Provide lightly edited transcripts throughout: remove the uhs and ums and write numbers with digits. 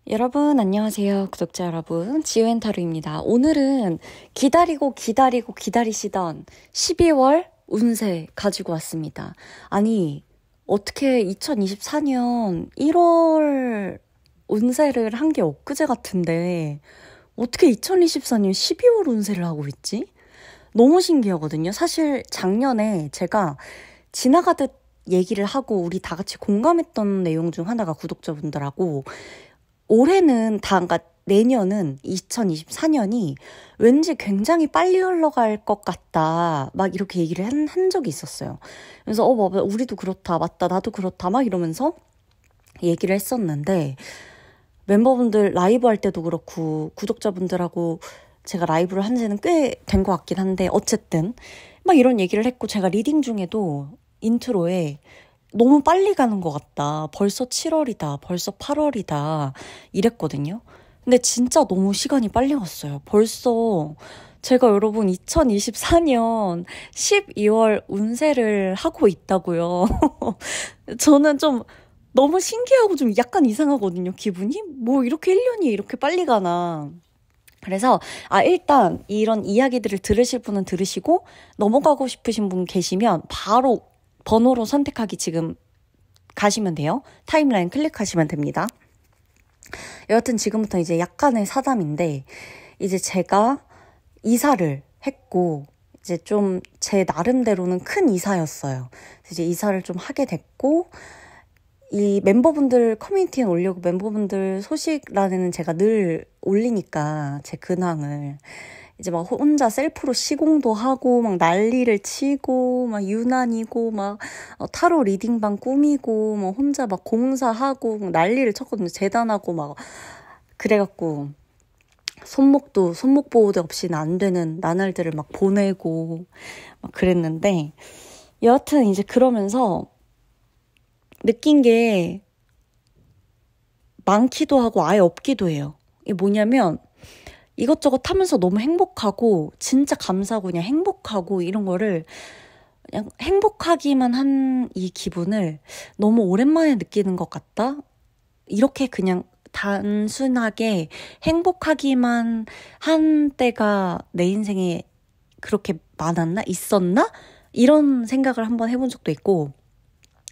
여러분, 안녕하세요. 구독자 여러분. 지우앤타루입니다. 오늘은 기다리고 기다리시던 12월 운세 가지고 왔습니다. 아니, 어떻게 2024년 1월 운세를 한 게 엊그제 같은데, 어떻게 2024년 12월 운세를 하고 있지? 너무 신기하거든요. 사실 작년에 제가 지나가듯 얘기를 하고 우리 다 같이 공감했던 내용 중 하나가 구독자분들하고 그러니까 내년은 2024년이 왠지 굉장히 빨리 흘러갈 것 같다. 막 이렇게 얘기를 한 적이 있었어요. 그래서, 우리도 그렇다. 맞다. 나도 그렇다. 막 이러면서 얘기를 했었는데, 멤버분들 라이브 할 때도 그렇고, 구독자분들하고 제가 라이브를 한 지는 꽤 된 것 같긴 한데, 어쨌든, 막 이런 얘기를 했고, 제가 리딩 중에도 인트로에 너무 빨리 가는 것 같다. 벌써 7월이다. 벌써 8월이다. 이랬거든요. 근데 진짜 너무 시간이 빨리 갔어요. 벌써 제가 여러분 2024년 12월 운세를 하고 있다고요. 저는 좀 너무 신기하고 좀 약간 이상하거든요. 기분이? 뭐 이렇게 1년이 이렇게 빨리 가나. 그래서 일단 이런 이야기들을 들으실 분은 들으시고 넘어가고 싶으신 분 계시면 바로 번호로 선택하기 지금 가시면 돼요. 타임라인 클릭하시면 됩니다. 여하튼 지금부터 이제 약간의 사담인데, 이제 제가 이사를 했고, 이제 좀 제 나름대로는 큰 이사였어요. 이제 이사를 좀 하게 됐고, 이 멤버분들 커뮤니티에 올려고 멤버분들 소식란에는 제가 늘 올리니까 제 근황을 이제 막 혼자 셀프로 시공도 하고 막 난리를 치고 막 유난이고 막 타로 리딩방 꾸미고 막 혼자 막 공사하고 막 난리를 쳤거든요. 재단하고 막 그래갖고 손목 보호대 없이는 안 되는 나날들을 막 보내고 막 그랬는데 여하튼 이제 그러면서 느낀 게 많기도 하고 아예 없기도 해요. 이게 뭐냐면 이것저것 하면서 너무 행복하고 진짜 감사하고 그냥 행복하고 이런 거를 그냥 행복하기만 한 이 기분을 너무 오랜만에 느끼는 것 같다? 이렇게 그냥 단순하게 행복하기만 한 때가 내 인생에 그렇게 많았나? 있었나? 이런 생각을 한번 해본 적도 있고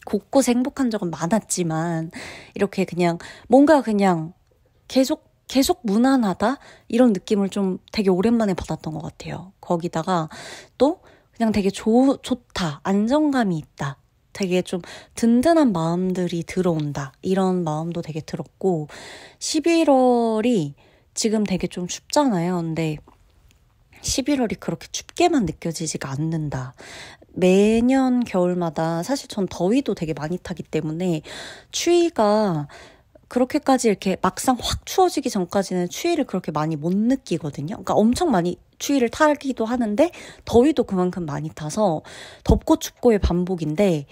곳곳에 행복한 적은 많았지만 이렇게 그냥 뭔가 그냥 계속 무난하다? 이런 느낌을 좀 되게 오랜만에 받았던 것 같아요. 거기다가 또 그냥 되게 좋다. 안정감이 있다. 되게 좀 든든한 마음들이 들어온다. 이런 마음도 되게 들었고 11월이 지금 되게 좀 춥잖아요. 근데 11월이 그렇게 춥게만 느껴지지가 않는다. 매년 겨울마다 사실 전 더위도 되게 많이 타기 때문에 추위가 그렇게까지 이렇게 막상 확 추워지기 전까지는 추위를 그렇게 많이 못 느끼거든요. 그러니까 엄청 많이 추위를 타기도 하는데 더위도 그만큼 많이 타서 덥고 춥고의 반복인데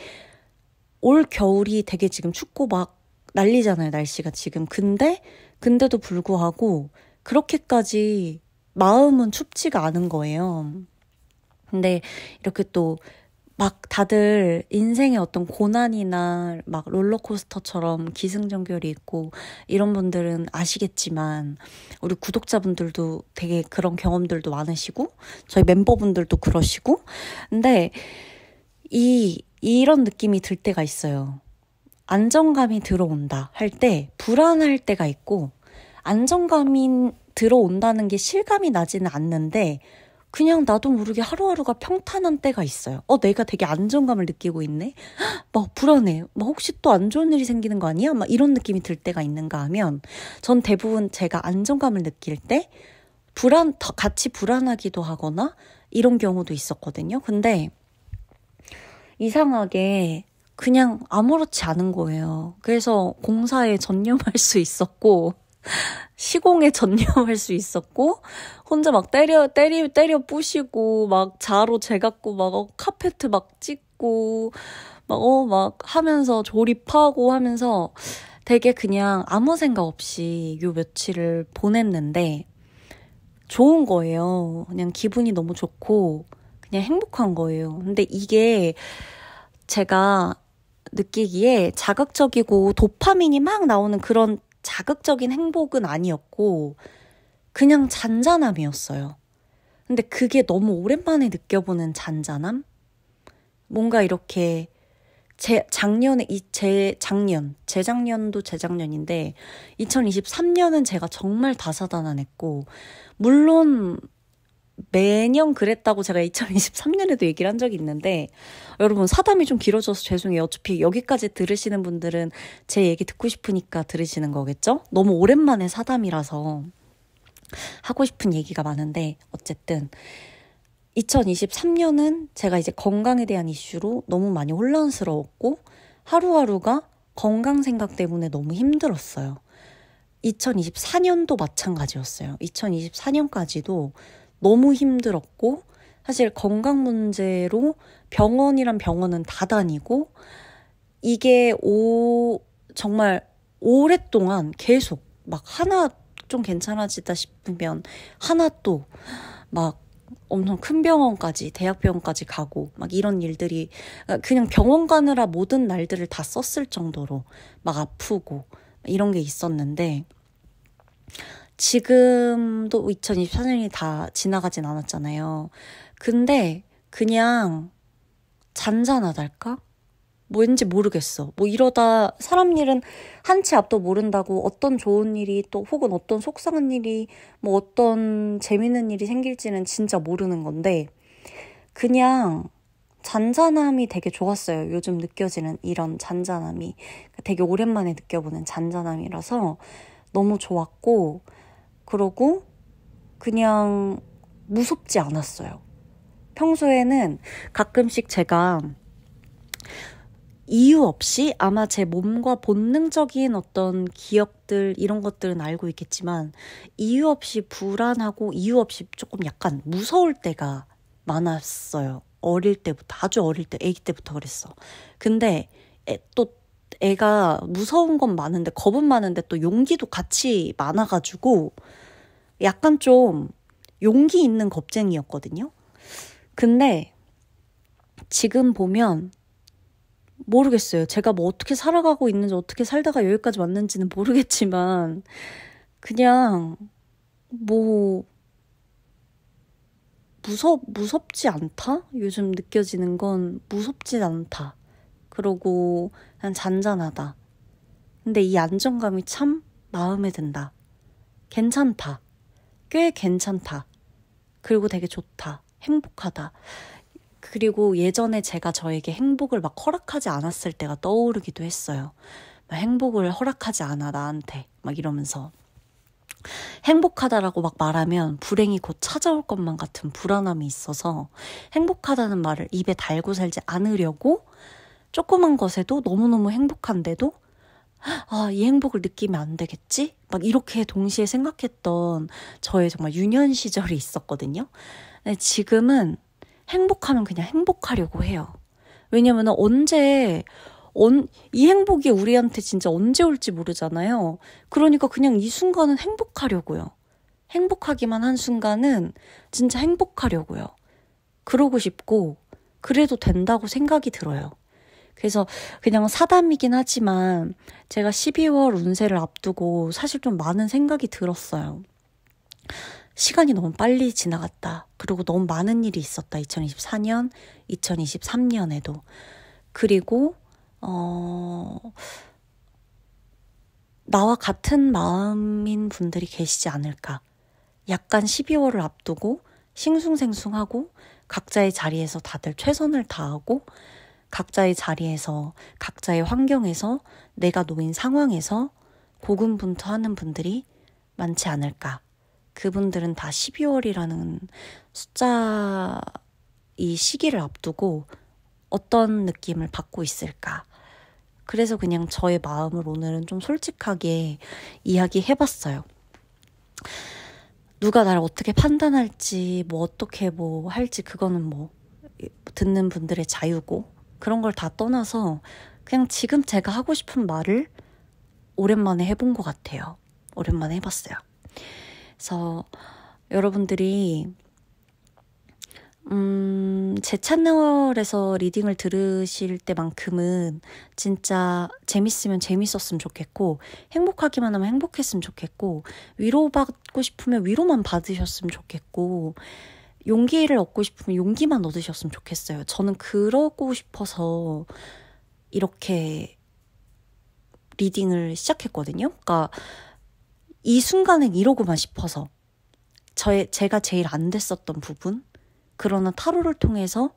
올 겨울이 되게 지금 춥고 막 난리잖아요, 날씨가 지금. 근데도 불구하고 그렇게까지 마음은 춥지가 않은 거예요. 근데 이렇게 또 막 다들 인생의 어떤 고난이나 막 롤러코스터처럼 기승전결이 있고 이런 분들은 아시겠지만 우리 구독자분들도 되게 그런 경험들도 많으시고 저희 멤버분들도 그러시고 근데 이런 느낌이 들 때가 있어요. 안정감이 들어온다 할 때 불안할 때가 있고 안정감이 들어온다는 게 실감이 나지는 않는데 그냥 나도 모르게 하루하루가 평탄한 때가 있어요. 내가 되게 안정감을 느끼고 있네? 막 불안해. 막 혹시 또 안 좋은 일이 생기는 거 아니야? 막 이런 느낌이 들 때가 있는가 하면 전 대부분 제가 안정감을 느낄 때 같이 불안하기도 하거나 이런 경우도 있었거든요. 근데 이상하게 그냥 아무렇지 않은 거예요. 그래서 공사에 전념할 수 있었고 시공에 전념할 수 있었고 혼자 막 때려 부시고 막 자로 재갖고 막 카페트 막 찍고 막 하면서 조립하고 하면서 되게 그냥 아무 생각 없이 요 며칠을 보냈는데 좋은 거예요. 그냥 기분이 너무 좋고 그냥 행복한 거예요. 근데 이게 제가 느끼기에 자극적이고 도파민이 막 나오는 그런 자극적인 행복은 아니었고 그냥 잔잔함이었어요. 근데 그게 너무 오랜만에 느껴보는 잔잔함? 뭔가 이렇게 재작년도 재작년인데 2023년은 제가 정말 다사다난했고 물론 매년 그랬다고 제가 2023년에도 얘기를 한 적이 있는데 여러분 사담이 좀 길어져서 죄송해요. 어차피 여기까지 들으시는 분들은 제 얘기 듣고 싶으니까 들으시는 거겠죠? 너무 오랜만에 사담이라서 하고 싶은 얘기가 많은데 어쨌든 2023년은 제가 이제 건강에 대한 이슈로 너무 많이 혼란스러웠고 하루하루가 건강 생각 때문에 너무 힘들었어요. 2024년도 마찬가지였어요. 2024년까지도 너무 힘들었고 사실 건강 문제로 병원이란 병원은 다 다니고 이게 정말 오랫동안 계속 막 하나 좀 괜찮아지다 싶으면 하나 또 막 엄청 큰 병원까지 대학병원까지 가고 막 이런 일들이 그냥 병원 가느라 모든 날들을 다 썼을 정도로 막 아프고 이런 게 있었는데 지금도 2024년이 다 지나가진 않았잖아요. 근데 그냥 잔잔하달까? 왠지 모르겠어. 뭐 이러다 사람 일은 한 치 앞도 모른다고 어떤 좋은 일이 또 혹은 어떤 속상한 일이 뭐 어떤 재밌는 일이 생길지는 진짜 모르는 건데 그냥 잔잔함이 되게 좋았어요. 요즘 느껴지는 이런 잔잔함이 되게 오랜만에 느껴보는 잔잔함이라서 너무 좋았고 그러고 그냥 무섭지 않았어요. 평소에는 가끔씩 제가 이유 없이 아마 제 몸과 본능적인 어떤 기억들 이런 것들은 알고 있겠지만 이유 없이 불안하고 이유 없이 조금 약간 무서울 때가 많았어요. 어릴 때부터 아주 어릴 때 아기 때부터 그랬어. 근데 또 애가 무서운 건 많은데 겁은 많은데 또 용기도 같이 많아가지고 약간 좀 용기 있는 겁쟁이였거든요. 근데 지금 보면 모르겠어요. 제가 뭐 어떻게 살아가고 있는지 어떻게 살다가 여기까지 왔는지는 모르겠지만 그냥 뭐 무섭지 않다? 요즘 느껴지는 건 무섭지 않다. 그러고 그냥 잔잔하다. 근데 이 안정감이 참 마음에 든다. 괜찮다. 꽤 괜찮다. 그리고 되게 좋다. 행복하다. 그리고 예전에 제가 저에게 행복을 막 허락하지 않았을 때가 떠오르기도 했어요. 막 행복을 허락하지 않아 나한테 막 이러면서 행복하다라고 막 말하면 불행이 곧 찾아올 것만 같은 불안함이 있어서 행복하다는 말을 입에 달고 살지 않으려고 조그만 것에도 너무너무 행복한데도 이 행복을 느끼면 안 되겠지? 막 이렇게 동시에 생각했던 저의 정말 유년 시절이 있었거든요. 근데 지금은 행복하면 그냥 행복하려고 해요. 왜냐면 이 행복이 우리한테 진짜 언제 올지 모르잖아요. 그러니까 그냥 이 순간은 행복하려고요. 행복하기만 한 순간은 진짜 행복하려고요. 그러고 싶고 그래도 된다고 생각이 들어요. 그래서 그냥 사담이긴 하지만 제가 12월 운세를 앞두고 사실 좀 많은 생각이 들었어요. 시간이 너무 빨리 지나갔다. 그리고 너무 많은 일이 있었다. 2024년, 2023년에도. 그리고 나와 같은 마음인 분들이 계시지 않을까. 약간 12월을 앞두고 싱숭생숭하고 각자의 자리에서 다들 최선을 다하고 각자의 자리에서 각자의 환경에서 내가 놓인 상황에서 고군분투하는 분들이 많지 않을까. 그분들은 다 12월이라는 숫자 이 시기를 앞두고 어떤 느낌을 받고 있을까. 그래서 그냥 저의 마음을 오늘은 좀 솔직하게 이야기해봤어요. 누가 나를 어떻게 판단할지 뭐 어떻게 뭐 할지 그거는 뭐 듣는 분들의 자유고 그런 걸 다 떠나서 그냥 지금 제가 하고 싶은 말을 오랜만에 해본 것 같아요. 오랜만에 해봤어요. 그래서 여러분들이 제 채널에서 리딩을 들으실 때만큼은 진짜 재밌으면 재밌었으면 좋겠고, 행복하기만 하면 행복했으면 좋겠고, 위로받고 싶으면 위로만 받으셨으면 좋겠고, 용기를 얻고 싶으면 용기만 얻으셨으면 좋겠어요. 저는 그러고 싶어서 이렇게 리딩을 시작했거든요. 그러니까 이 순간엔 이러고만 싶어서 제가 제일 안 됐었던 부분, 그러나 타로를 통해서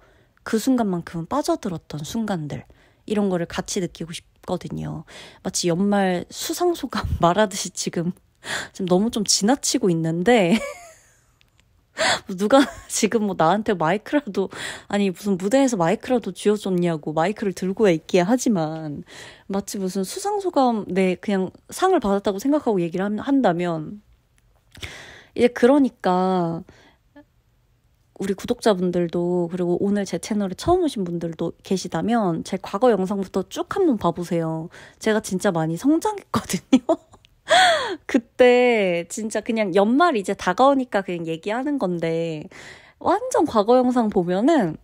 그 순간만큼은 빠져들었던 순간들, 이런 거를 같이 느끼고 싶거든요. 마치 연말 수상소감 말하듯이 지금 너무 좀 지나치고 있는데 누가 지금 뭐 나한테 마이크라도, 아니 무슨 무대에서 마이크라도 쥐어줬냐고 마이크를 들고 있기에 하지만, 마치 무슨 수상소감, 네 그냥 상을 받았다고 생각하고 얘기를 한다면, 이제 그러니까 우리 구독자분들도, 그리고 오늘 제 채널에 처음 오신 분들도 계시다면 제 과거 영상부터 쭉 한번 봐보세요. 제가 진짜 많이 성장했거든요. 그때 진짜 그냥 연말 이제 다가오니까 그냥 얘기하는 건데, 완전 과거 영상 보면은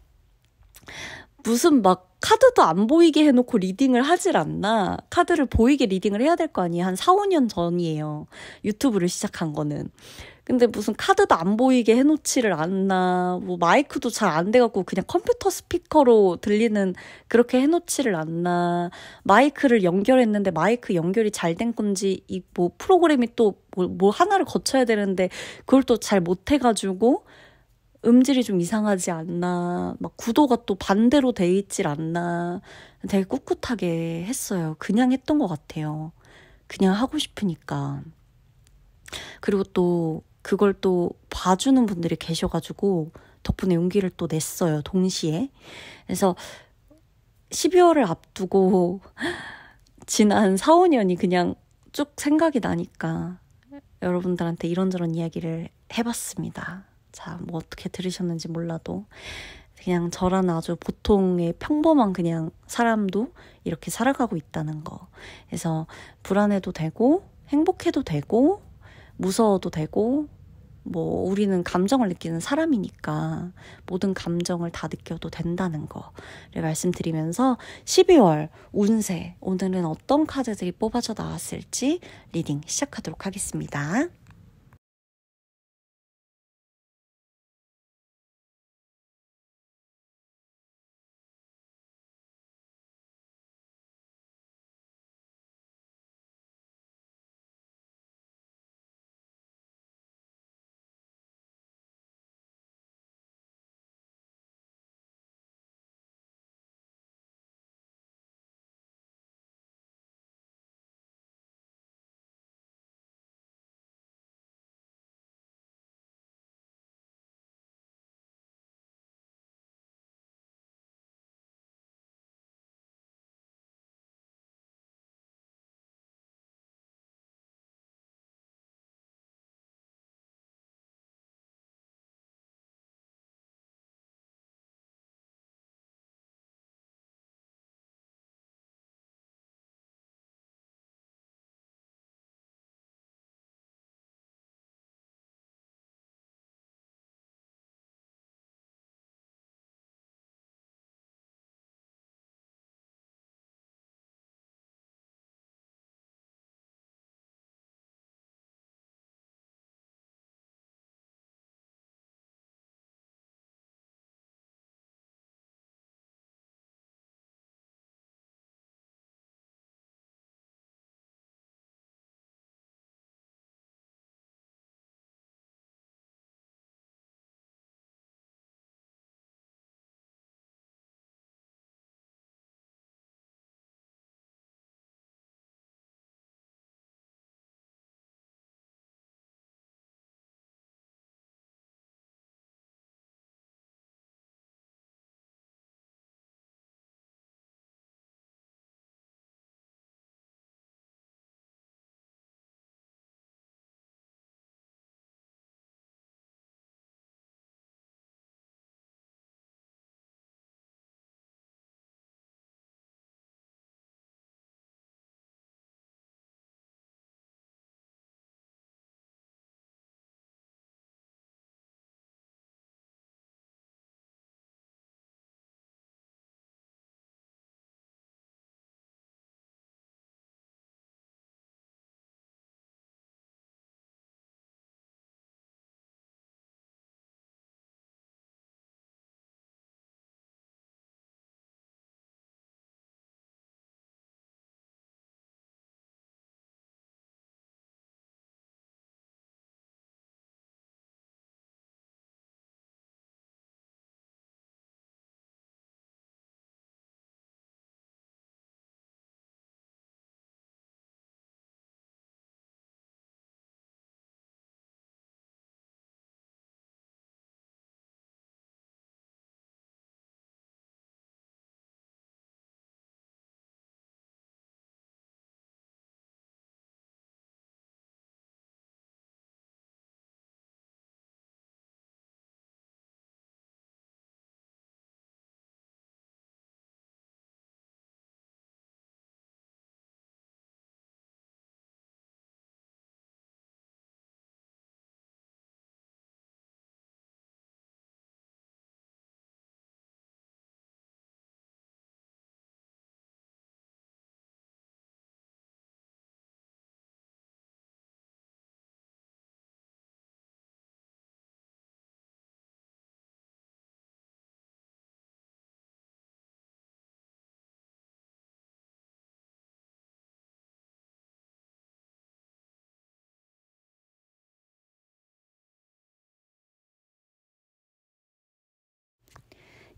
무슨 막 카드도 안 보이게 해놓고 리딩을 하질 않나. 카드를 보이게 리딩을 해야 될 거 아니에요. 한 4, 5년 전이에요. 유튜브를 시작한 거는. 근데 무슨 카드도 안 보이게 해놓지를 않나, 뭐 마이크도 잘 안 돼갖고 그냥 컴퓨터 스피커로 들리는 그렇게 해놓지를 않나, 마이크를 연결했는데 마이크 연결이 잘 된 건지, 이 뭐 프로그램이 또 뭐 하나를 거쳐야 되는데 그걸 또 잘 못해가지고 음질이 좀 이상하지 않나, 막 구도가 또 반대로 돼 있질 않나, 되게 꿋꿋하게 했어요. 그냥 했던 것 같아요. 그냥 하고 싶으니까. 그리고 또 그걸 또 봐주는 분들이 계셔가지고 덕분에 용기를 또 냈어요, 동시에. 그래서 12월을 앞두고 지난 4, 5년이 그냥 쭉 생각이 나니까 여러분들한테 이런저런 이야기를 해봤습니다. 자, 뭐 어떻게 들으셨는지 몰라도 그냥 저라는 아주 보통의 평범한 그냥 사람도 이렇게 살아가고 있다는 거. 그래서 불안해도 되고 행복해도 되고 무서워도 되고, 뭐 우리는 감정을 느끼는 사람이니까 모든 감정을 다 느껴도 된다는 거를 말씀드리면서 12월 운세, 오늘은 어떤 카드들이 뽑아져 나왔을지 리딩 시작하도록 하겠습니다.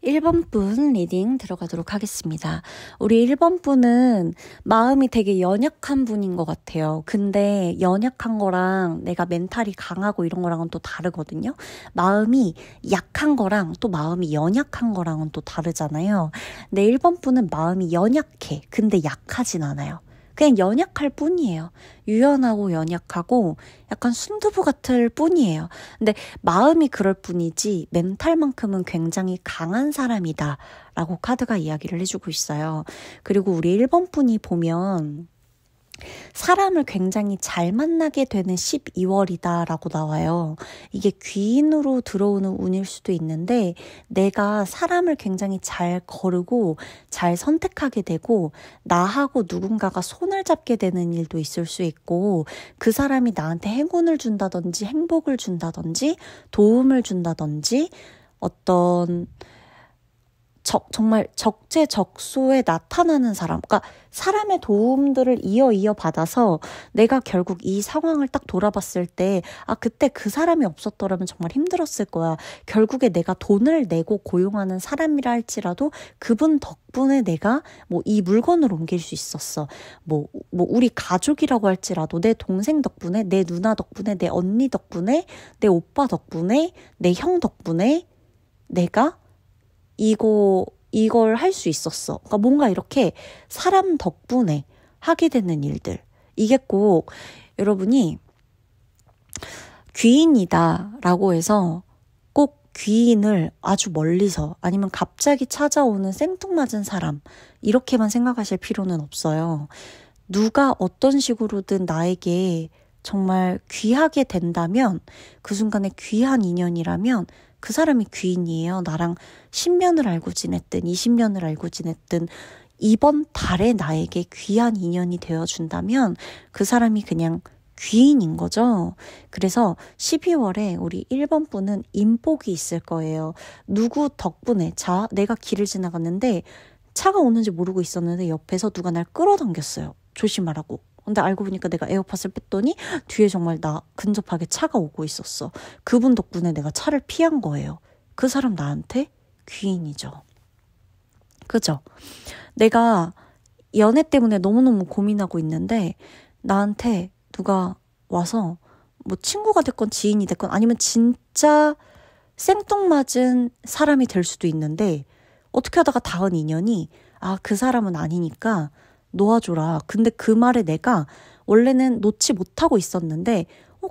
1번 분 리딩 들어가도록 하겠습니다. 우리 1번 분은 마음이 되게 연약한 분인 것 같아요. 근데 연약한 거랑 내가 멘탈이 강하고 이런 거랑은 또 다르거든요. 마음이 약한 거랑 또 마음이 연약한 거랑은 또 다르잖아요. 근데 1번 분은 마음이 연약해. 근데 약하진 않아요. 그냥 연약할 뿐이에요. 유연하고 연약하고 약간 순두부 같을 뿐이에요. 근데 마음이 그럴 뿐이지 멘탈만큼은 굉장히 강한 사람이다 라고 카드가 이야기를 해주고 있어요. 그리고 우리 1번 분이 보면 사람을 굉장히 잘 만나게 되는 12월이다 라고 나와요. 이게 귀인으로 들어오는 운일 수도 있는데 내가 사람을 굉장히 잘 거르고 잘 선택하게 되고 나하고 누군가가 손을 잡게 되는 일도 있을 수 있고 그 사람이 나한테 행운을 준다든지 행복을 준다든지 도움을 준다든지 어떤 정말 적재적소에 나타나는 사람, 그러니까 사람의 도움들을 이어 받아서 내가 결국 이 상황을 딱 돌아봤을 때, 아, 그때 그 사람이 없었더라면 정말 힘들었을 거야. 결국에 내가 돈을 내고 고용하는 사람이라 할지라도 그분 덕분에 내가 뭐 이 물건을 옮길 수 있었어. 뭐 우리 가족이라고 할지라도 내 동생 덕분에, 내 누나 덕분에, 내 언니 덕분에, 내 오빠 덕분에, 내 형 덕분에 내가 이걸 할 수 있었어. 그러니까 뭔가 이렇게 사람 덕분에 하게 되는 일들. 이게 꼭 여러분이 귀인이다 라고 해서 꼭 귀인을 아주 멀리서 아니면 갑자기 찾아오는 생뚱맞은 사람 이렇게만 생각하실 필요는 없어요. 누가 어떤 식으로든 나에게 정말 귀하게 된다면 그 순간에 귀한 인연이라면 그 사람이 귀인이에요. 나랑 10년을 알고 지냈든 20년을 알고 지냈든 이번 달에 나에게 귀한 인연이 되어준다면 그 사람이 그냥 귀인인 거죠. 그래서 12월에 우리 1번 분은 인복이 있을 거예요. 누구 덕분에 내가 길을 지나갔는데 차가 오는지 모르고 있었는데 옆에서 누가 날 끌어당겼어요. 조심하라고. 근데 알고 보니까 내가 에어팟을 뺐더니 뒤에 정말 나 근접하게 차가 오고 있었어. 그분 덕분에 내가 차를 피한 거예요. 그 사람 나한테 귀인이죠. 그죠? 내가 연애 때문에 너무너무 고민하고 있는데 나한테 누가 와서 뭐 친구가 됐건 지인이 됐건 아니면 진짜 생뚱맞은 사람이 될 수도 있는데 어떻게 하다가 닿은 인연이 그 사람은 아니니까 놓아줘라. 근데 그 말에 내가 원래는 놓지 못하고 있었는데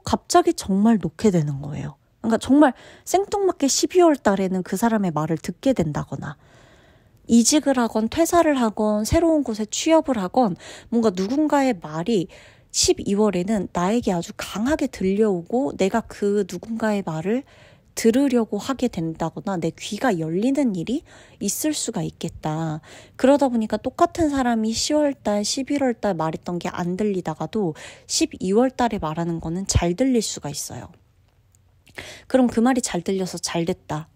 갑자기 정말 놓게 되는 거예요. 그러니까 정말 생뚱맞게 12월 달에는 그 사람의 말을 듣게 된다거나 이직을 하건 퇴사를 하건 새로운 곳에 취업을 하건 뭔가 누군가의 말이 12월에는 나에게 아주 강하게 들려오고 내가 그 누군가의 말을 들으려고 하게 된다거나 내 귀가 열리는 일이 있을 수가 있겠다. 그러다 보니까 똑같은 사람이 10월달, 11월달 말했던 게 안 들리다가도 12월달에 말하는 거는 잘 들릴 수가 있어요. 그럼 그 말이 잘 들려서 잘 됐다.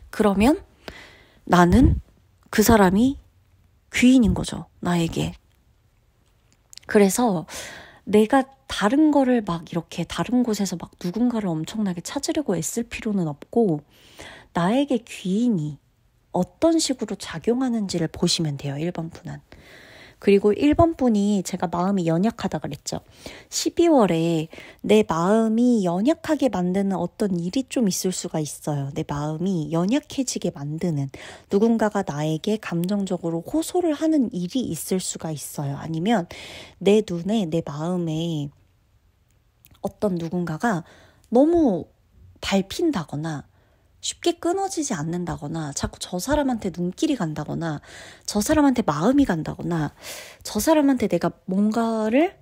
그러면 나는 그 사람이 귀인인 거죠. 나에게. 그래서 내가 다른 거를 막 이렇게 다른 곳에서 막 누군가를 엄청나게 찾으려고 애쓸 필요는 없고 나에게 귀인이 어떤 식으로 작용하는지를 보시면 돼요. 1번 분은. 그리고 1번 분이 제가 마음이 연약하다 그랬죠. 12월에 내 마음이 연약하게 만드는 어떤 일이 좀 있을 수가 있어요. 내 마음이 연약해지게 만드는 누군가가 나에게 감정적으로 호소를 하는 일이 있을 수가 있어요. 아니면 내 눈에 내 마음에 어떤 누군가가 너무 밟힌다거나 쉽게 끊어지지 않는다거나 자꾸 저 사람한테 눈길이 간다거나 저 사람한테 마음이 간다거나 저 사람한테 내가 뭔가를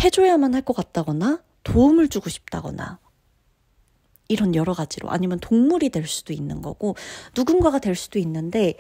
해줘야만 할 것 같다거나 도움을 주고 싶다거나 이런 여러 가지로 아니면 동물이 될 수도 있는 거고 누군가가 될 수도 있는데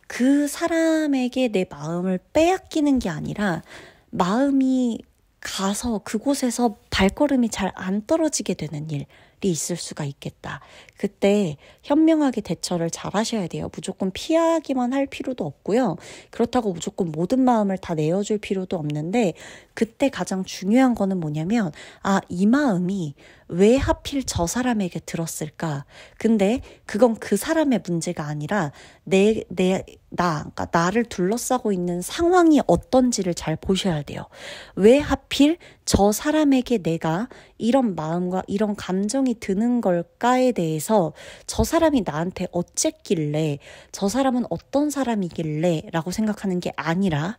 그 사람에게 내 마음을 빼앗기는 게 아니라 마음이 가서 그곳에서 발걸음이 잘 안 떨어지게 되는 일이 있을 수가 있겠다. 그때 현명하게 대처를 잘 하셔야 돼요. 무조건 피하기만 할 필요도 없고요. 그렇다고 무조건 모든 마음을 다 내어줄 필요도 없는데 그때 가장 중요한 거는 뭐냐면 이 마음이 왜 하필 저 사람에게 들었을까? 근데 그건 그 사람의 문제가 아니라 그러니까 나를 둘러싸고 있는 상황이 어떤지를 잘 보셔야 돼요. 왜 하필 저 사람에게 내가 이런 마음과 이런 감정이 드는 걸까에 대해서 저 사람이 나한테 어쨌길래, 저 사람은 어떤 사람이길래 라고 생각하는 게 아니라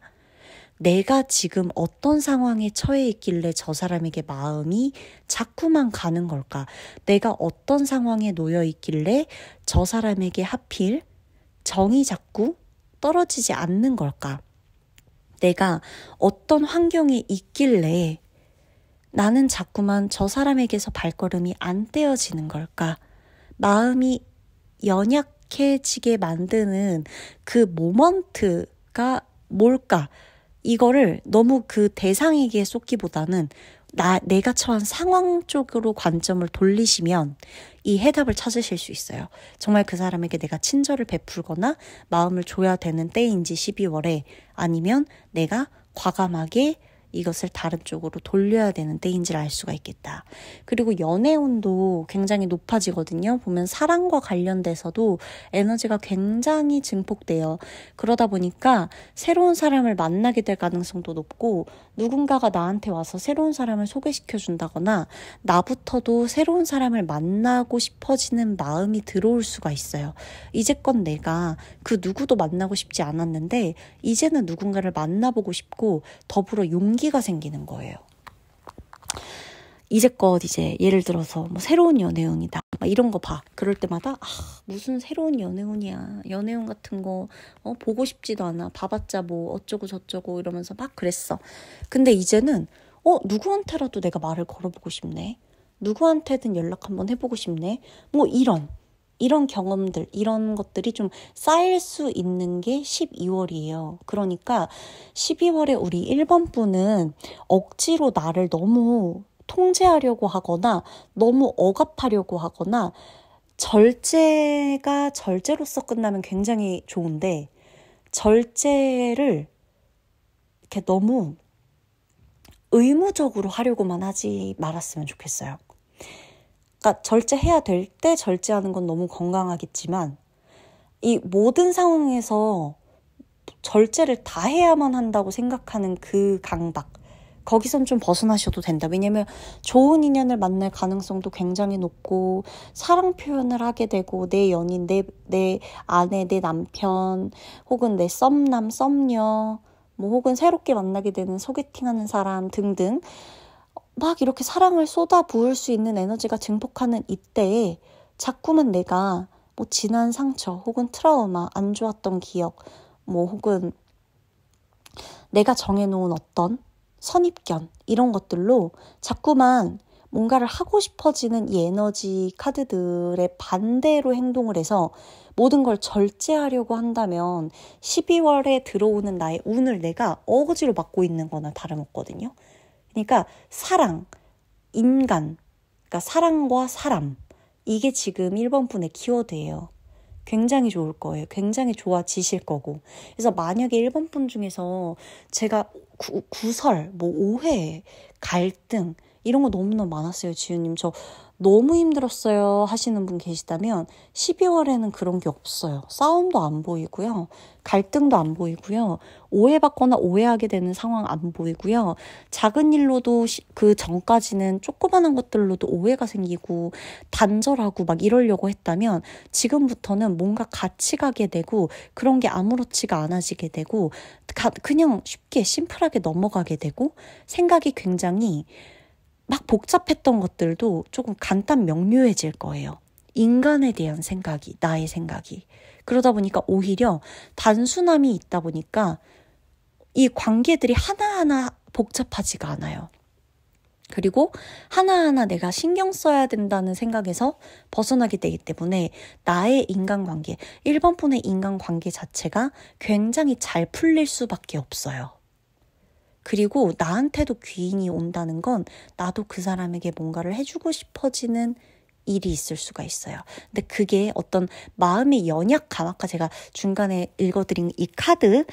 내가 지금 어떤 상황에 처해 있길래 저 사람에게 마음이 자꾸만 가는 걸까? 내가 어떤 상황에 놓여 있길래 저 사람에게 하필 정이 자꾸 떨어지지 않는 걸까? 내가 어떤 환경에 있길래 나는 자꾸만 저 사람에게서 발걸음이 안 떼어지는 걸까? 마음이 연약해지게 만드는 그 모먼트가 뭘까? 이거를 너무 그 대상에게 쏟기보다는 내가 처한 상황 쪽으로 관점을 돌리시면 이 해답을 찾으실 수 있어요. 정말 그 사람에게 내가 친절을 베풀거나 마음을 줘야 되는 때인지 12월에, 아니면 내가 과감하게 이것을 다른 쪽으로 돌려야 되는 때인지를 알 수가 있겠다. 그리고 연애운도 굉장히 높아지거든요. 보면 사랑과 관련돼서도 에너지가 굉장히 증폭돼요. 그러다 보니까 새로운 사람을 만나게 될 가능성도 높고, 누군가가 나한테 와서 새로운 사람을 소개시켜 준다거나 나부터도 새로운 사람을 만나고 싶어지는 마음이 들어올 수가 있어요. 이제껏 내가 그 누구도 만나고 싶지 않았는데 이제는 누군가를 만나보고 싶고 더불어 용기가 생기는 거예요. 이제껏 이제 예를 들어서 뭐 새로운 연애운이다 막 이런 거 봐. 그럴 때마다 무슨 새로운 연애운이야. 연애운 같은 거 보고 싶지도 않아. 봐봤자 뭐 어쩌고 저쩌고 이러면서 막 그랬어. 근데 이제는 누구한테라도 내가 말을 걸어보고 싶네. 누구한테든 연락 한번 해보고 싶네. 뭐 이런 경험들, 이런 것들이 좀 쌓일 수 있는 게 12월이에요. 그러니까 12월에 우리 1번 분은 억지로 나를 너무 통제하려고 하거나 너무 억압하려고 하거나, 절제가 절제로서 끝나면 굉장히 좋은데 절제를 이렇게 너무 의무적으로 하려고만 하지 말았으면 좋겠어요. 그러니까 절제해야 될 때 절제하는 건 너무 건강하겠지만 이 모든 상황에서 절제를 다 해야만 한다고 생각하는 그 강박, 거기선 좀 벗어나셔도 된다. 왜냐면 좋은 인연을 만날 가능성도 굉장히 높고 사랑 표현을 하게 되고 내 연인, 내 아내, 내 남편 혹은 내 썸남, 썸녀 뭐 혹은 새롭게 만나게 되는 소개팅하는 사람 등등 막 이렇게 사랑을 쏟아부을 수 있는 에너지가 증폭하는 이때에 자꾸만 내가 뭐 지난 상처 혹은 트라우마, 안 좋았던 기억 뭐 혹은 내가 정해놓은 어떤 선입견 이런 것들로 자꾸만 뭔가를 하고 싶어지는 이 에너지 카드들의 반대로 행동을 해서 모든 걸 절제하려고 한다면 12월에 들어오는 나의 운을 내가 어거지로 막고 있는 거나 다름없거든요. 그러니까 사랑, 인간, 그러니까 사랑과 사람, 이게 지금 1번 분의 키워드예요. 굉장히 좋을 거예요. 굉장히 좋아지실 거고. 그래서 만약에 1번 분 중에서 제가 구설, 뭐 오해, 갈등 이런 거 너무너무 많았어요. 지우님 저 너무 힘들었어요 하시는 분 계시다면 12월에는 그런 게 없어요. 싸움도 안 보이고요. 갈등도 안 보이고요. 오해받거나 오해하게 되는 상황 안 보이고요. 작은 일로도 그 전까지는 조그마한 것들로도 오해가 생기고 단절하고 막 이러려고 했다면 지금부터는 뭔가 같이 가게 되고 그런 게 아무렇지가 않아지게 되고 그냥 쉽게 심플하게 넘어가게 되고 생각이 굉장히 막 복잡했던 것들도 조금 간단 명료해질 거예요. 인간에 대한 생각이, 나의 생각이. 그러다 보니까 오히려 단순함이 있다 보니까 이 관계들이 하나하나 복잡하지가 않아요. 그리고 하나하나 내가 신경 써야 된다는 생각에서 벗어나게 되기 때문에 나의 인간관계, 1번 분의 인간관계 자체가 굉장히 잘 풀릴 수밖에 없어요. 그리고 나한테도 귀인이 온다는 건 나도 그 사람에게 뭔가를 해주고 싶어지는 일이 있을 수가 있어요. 근데 그게 어떤 마음의 연약감, 아까 제가 중간에 읽어드린 이 카드,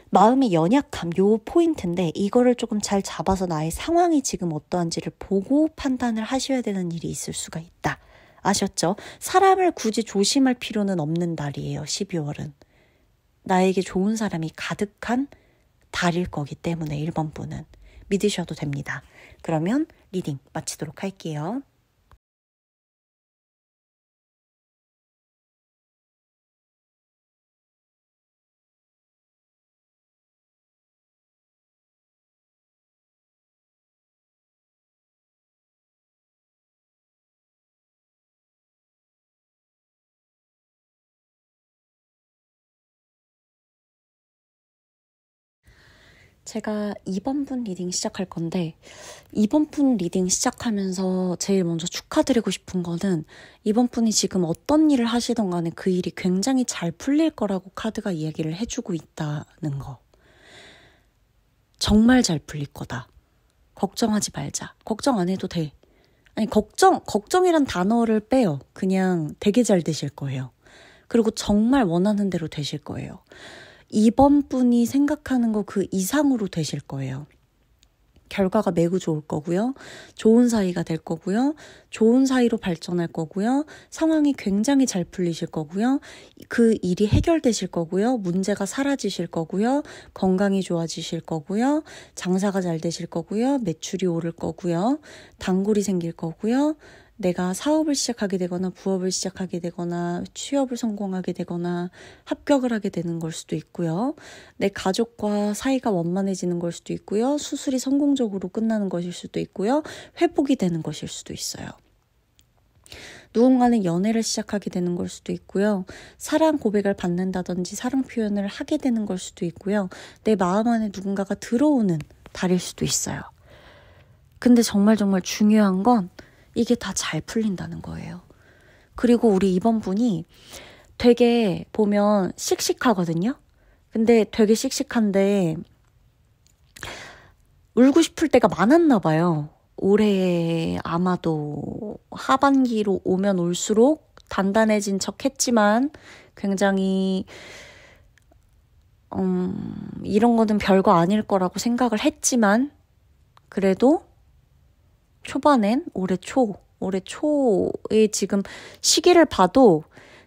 마음의 연약함, 요 포인트인데 이거를 조금 잘 잡아서 나의 상황이 지금 어떠한지를 보고 판단을 하셔야 되는 일이 있을 수가 있다. 아셨죠? 사람을 굳이 조심할 필요는 없는 달이에요. 12월은. 나에게 좋은 사람이 가득한 달일 거기 때문에 1번 분은 믿으셔도 됩니다. 그러면 리딩 마치도록 할게요. 제가 2번 분 리딩 시작할 건데 2번 분 리딩 시작하면서 제일 먼저 축하드리고 싶은 거는 이번 분이 지금 어떤 일을 하시던 간에 그 일이 굉장히 잘 풀릴 거라고 카드가 이야기를 해주고 있다는 거. 정말 잘 풀릴 거다. 걱정하지 말자. 걱정 안 해도 돼. 아니 걱정이란 단어를 빼요. 그냥 되게 잘 되실 거예요. 그리고 정말 원하는 대로 되실 거예요. 이번 분이 생각하는 거 그 이상으로 되실 거예요. 결과가 매우 좋을 거고요. 좋은 사이가 될 거고요. 좋은 사이로 발전할 거고요. 상황이 굉장히 잘 풀리실 거고요. 그 일이 해결되실 거고요. 문제가 사라지실 거고요. 건강이 좋아지실 거고요. 장사가 잘 되실 거고요. 매출이 오를 거고요. 단골이 생길 거고요. 내가 사업을 시작하게 되거나 부업을 시작하게 되거나 취업을 성공하게 되거나 합격을 하게 되는 걸 수도 있고요. 내 가족과 사이가 원만해지는 걸 수도 있고요. 수술이 성공적으로 끝나는 것일 수도 있고요. 회복이 되는 것일 수도 있어요. 누군가는 연애를 시작하게 되는 걸 수도 있고요. 사랑 고백을 받는다든지 사랑 표현을 하게 되는 걸 수도 있고요. 내 마음 안에 누군가가 들어오는 달일 수도 있어요. 근데 정말 중요한 건 이게 다 잘 풀린다는 거예요. 그리고 우리 이번 분이 되게 보면 씩씩하거든요. 근데 되게 씩씩한데 울고 싶을 때가 많았나 봐요. 올해 아마도 하반기로 오면 올수록 단단해진 척 했지만 굉장히 이런 거는 별거 아닐 거라고 생각을 했지만 그래도 초반엔 올해 초에 지금 시기를 봐도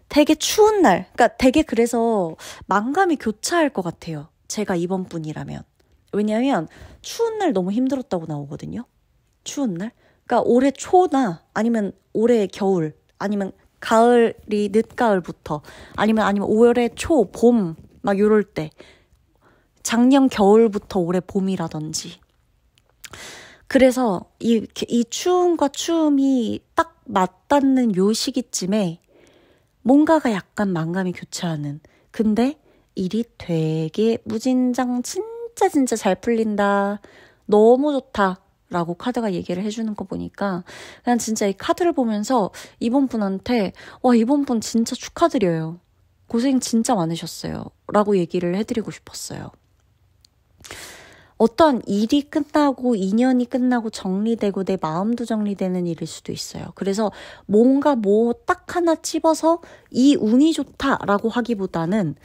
되게 추운 날, 그러니까 되게 그래서 만감이 교차할 것 같아요. 제가 이번 분이라면. 왜냐하면 추운 날 너무 힘들었다고 나오거든요. 추운 날. 그러니까 올해 초나 아니면 올해 겨울 아니면 가을이 늦가을부터 아니면 올해 초, 봄 막 요럴 때 작년 겨울부터 올해 봄이라든지 그래서 이 추움과 추움이 딱 맞닿는 요 시기쯤에 뭔가가 약간 만감이 교차하는 근데 일이 되게 무진장 진짜 잘 풀린다. 너무 좋다. 라고 카드가 얘기를 해주는 거 보니까 그냥 진짜 이 카드를 보면서 이번 분한테 와 이번 분 진짜 축하드려요. 고생 진짜 많으셨어요. 라고 얘기를 해드리고 싶었어요. 어떤 일이 끝나고 인연이 끝나고 정리되고 내 마음도 정리되는 일일 수도 있어요. 그래서 뭔가 딱 하나 찝어서 이 운이 좋다라고 하기보다는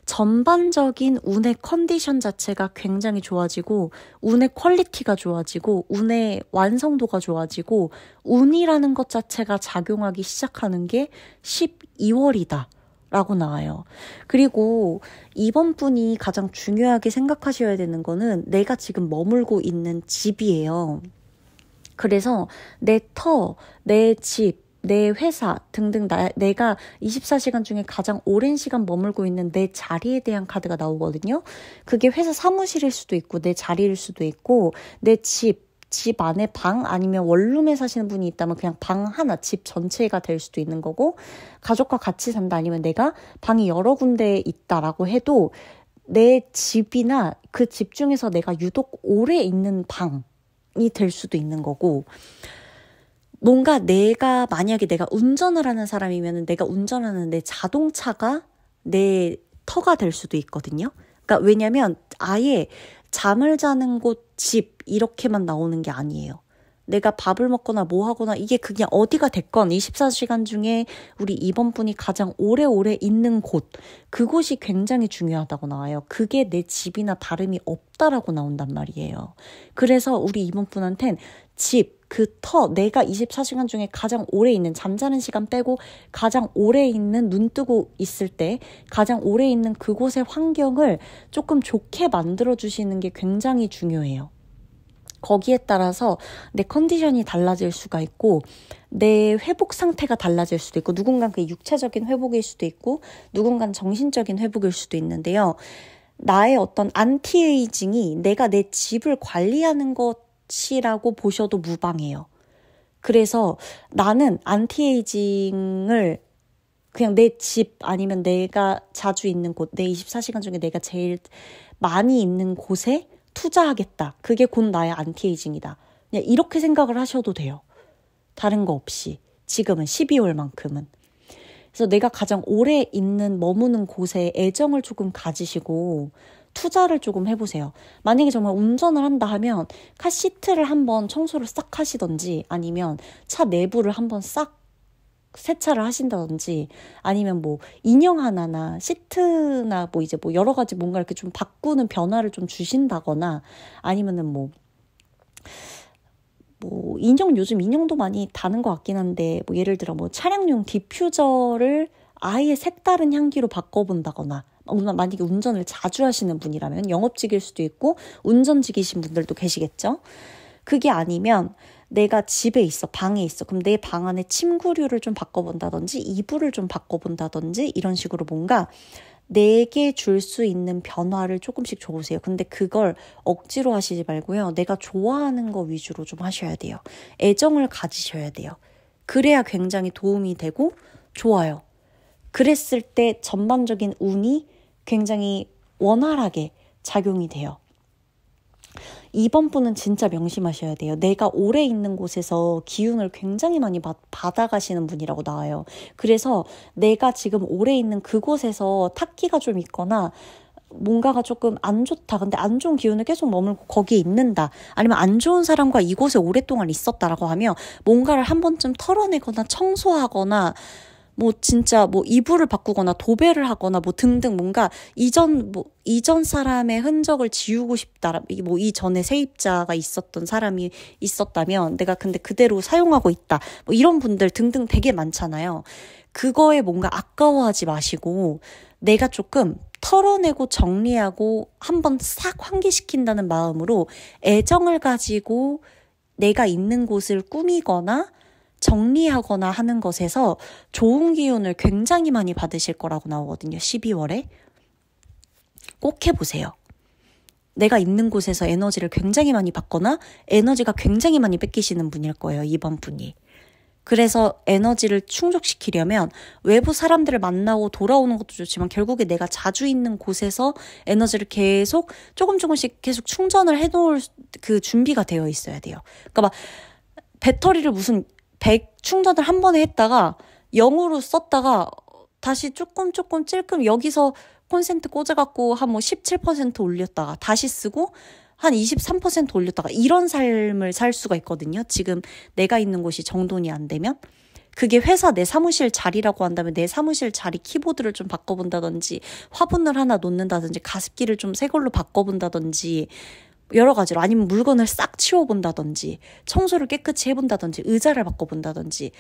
전반적인 운의 컨디션 자체가 굉장히 좋아지고 운의 퀄리티가 좋아지고 운의 완성도가 좋아지고 운이라는 것 자체가 작용하기 시작하는 게 12월이다. 라고 나와요. 그리고 이번 분이 가장 중요하게 생각하셔야 되는 거는 내가 지금 머물고 있는 집이에요. 그래서 내 집, 내 회사 등등 내가 24시간 중에 가장 오랜 시간 머물고 있는 내 자리에 대한 카드가 나오거든요. 그게 회사 사무실일 수도 있고 내 자리일 수도 있고 내 집 안에 방 아니면 원룸에 사시는 분이 있다면 그냥 방 하나, 집 전체가 될 수도 있는 거고 가족과 같이 산다 아니면 내가 방이 여러 군데에 있다라고 해도 내 집이나 그 집 중에서 내가 유독 오래 있는 방이 될 수도 있는 거고 뭔가 만약에 내가 운전을 하는 사람이면 내가 운전하는 내 자동차가 내 터가 될 수도 있거든요. 그러니까 왜냐면 아예 잠을 자는 곳, 집 이렇게만 나오는 게 아니에요. 내가 밥을 먹거나 뭐 하거나 이게 그냥 어디가 됐건 24시간 중에 우리 이번 분이 가장 오래오래 있는 곳, 그곳이 굉장히 중요하다고 나와요. 그게 내 집이나 다름이 없다라고 나온단 말이에요. 그래서 우리 이번 분한텐 집, 내가 24시간 중에 가장 오래 있는, 잠자는 시간 빼고 가장 오래 있는, 눈 뜨고 있을 때 가장 오래 있는 그곳의 환경을 조금 좋게 만들어주시는 게 굉장히 중요해요. 거기에 따라서 내 컨디션이 달라질 수가 있고 내 회복 상태가 달라질 수도 있고, 누군가는 그 육체적인 회복일 수도 있고 누군가는 정신적인 회복일 수도 있는데요. 나의 어떤 안티에이징이 내가 내 집을 관리하는 것이라고 보셔도 무방해요. 그래서 나는 안티에이징을 그냥 내 집 아니면 내가 자주 있는 곳, 내 24시간 중에 내가 제일 많이 있는 곳에 투자하겠다. 그게 곧 나의 안티에이징이다. 그냥 이렇게 생각을 하셔도 돼요. 다른 거 없이. 지금은 12월만큼은. 그래서 내가 가장 오래 머무는 곳에 애정을 조금 가지시고 투자를 조금 해보세요. 만약에 정말 운전을 한다 하면 카시트를 한번 청소를 싹 하시던지, 아니면 차 내부를 한번 싹 세차를 하신다든지, 아니면 뭐 인형 하나나 시트나 뭐 이제 뭐 여러 가지 뭔가 이렇게 좀 바꾸는 변화를 좀 주신다거나, 아니면은 뭐 요즘 인형도 많이 다는 것 같긴 한데, 뭐 예를 들어 뭐 차량용 디퓨저를 아예 색다른 향기로 바꿔본다거나, 만약에 운전을 자주 하시는 분이라면 영업직일 수도 있고 운전직이신 분들도 계시겠죠. 그게 아니면 내가 집에 있어, 방에 있어. 그럼 내 방 안에 침구류를 좀 바꿔본다든지 이불을 좀 바꿔본다든지 이런 식으로 뭔가 내게 줄 수 있는 변화를 조금씩 줘보세요. 근데 그걸 억지로 하시지 말고요. 내가 좋아하는 거 위주로 좀 하셔야 돼요. 애정을 가지셔야 돼요. 그래야 굉장히 도움이 되고 좋아요. 그랬을 때 전반적인 운이 굉장히 원활하게 작용이 돼요. 이번 분은 진짜 명심하셔야 돼요. 내가 오래 있는 곳에서 기운을 굉장히 많이 받아가시는 분이라고 나와요. 그래서 내가 지금 오래 있는 그곳에서 탁기가 좀 있거나 뭔가가 조금 안 좋다. 근데 안 좋은 기운을 계속 머물고 거기에 있는다. 아니면 안 좋은 사람과 이곳에 오랫동안 있었다라고 하면 뭔가를 한 번쯤 털어내거나 청소하거나 뭐 진짜 뭐 이불을 바꾸거나 도배를 하거나 뭐 등등 뭔가 이전 사람의 흔적을 지우고 싶다. 뭐 이전에 세입자가 있었던 사람이 있었다면 내가 근데 그대로 사용하고 있다. 뭐 이런 분들 등등 되게 많잖아요. 그거에 뭔가 아까워하지 마시고 내가 조금 털어내고 정리하고 한번 싹 환기시킨다는 마음으로 애정을 가지고 내가 있는 곳을 꾸미거나 정리하거나 하는 것에서 좋은 기운을 굉장히 많이 받으실 거라고 나오거든요. 12월에. 꼭 해보세요. 내가 있는 곳에서 에너지를 굉장히 많이 받거나 에너지가 굉장히 많이 뺏기시는 분일 거예요. 이번 분이. 그래서 에너지를 충족시키려면 외부 사람들을 만나고 돌아오는 것도 좋지만 결국에 내가 자주 있는 곳에서 에너지를 계속 조금씩 계속 충전을 해놓을 그 준비가 되어 있어야 돼요. 그러니까 막 배터리를 무슨 100 충전을 한 번에 했다가 0으로 썼다가 다시 조금 찔끔 여기서 콘센트 꽂아갖고 한 뭐 17% 올렸다가 다시 쓰고 한 23% 올렸다가 이런 삶을 살 수가 있거든요. 지금 내가 있는 곳이 정돈이 안 되면. 그게 회사 내 사무실 자리라고 한다면 내 사무실 자리 키보드를 좀 바꿔본다든지 화분을 하나 놓는다든지 가습기를 좀 새 걸로 바꿔본다든지 여러 가지로, 아니면 물건을 싹 치워본다든지 청소를 깨끗이 해본다든지 의자를 바꿔본다든지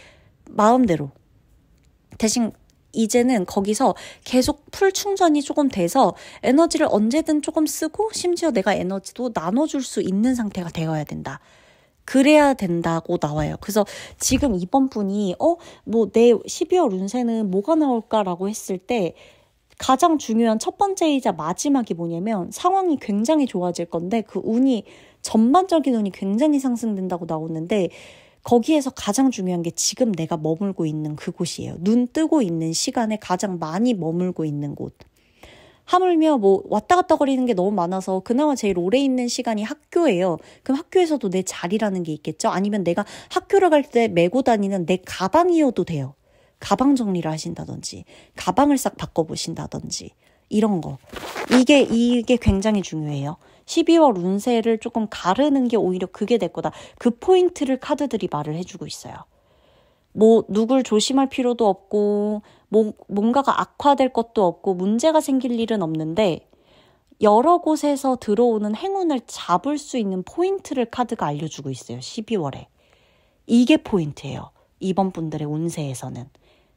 마음대로. 대신 이제는 거기서 계속 풀 충전이 조금 돼서 에너지를 언제든 조금 쓰고 심지어 내가 에너지도 나눠줄 수 있는 상태가 되어야 된다. 그래야 된다고 나와요. 그래서 지금 이번 분이 뭐 내 12월 운세는 뭐가 나올까라고 했을 때 가장 중요한 첫 번째이자 마지막이 뭐냐면 상황이 굉장히 좋아질 건데 그 운이 전반적인 운이 굉장히 상승된다고 나오는데 거기에서 가장 중요한 게 지금 내가 머물고 있는 그곳이에요. 눈 뜨고 있는 시간에 가장 많이 머물고 있는 곳. 하물며 뭐 왔다 갔다 거리는 게 너무 많아서 그나마 제일 오래 있는 시간이 학교예요. 그럼 학교에서도 내 자리라는 게 있겠죠. 아니면 내가 학교를 갈 때 메고 다니는 내 가방이어도 돼요. 가방 정리를 하신다든지 가방을 싹 바꿔보신다든지 이런 거. 이게 굉장히 중요해요. 12월 운세를 조금 가르는 게 오히려 그게 될 거다. 그 포인트를 카드들이 말을 해주고 있어요. 뭐 누굴 조심할 필요도 없고 뭔가가 악화될 것도 없고 문제가 생길 일은 없는데 여러 곳에서 들어오는 행운을 잡을 수 있는 포인트를 카드가 알려주고 있어요. 12월에. 이게 포인트예요. 이번 분들의 운세에서는.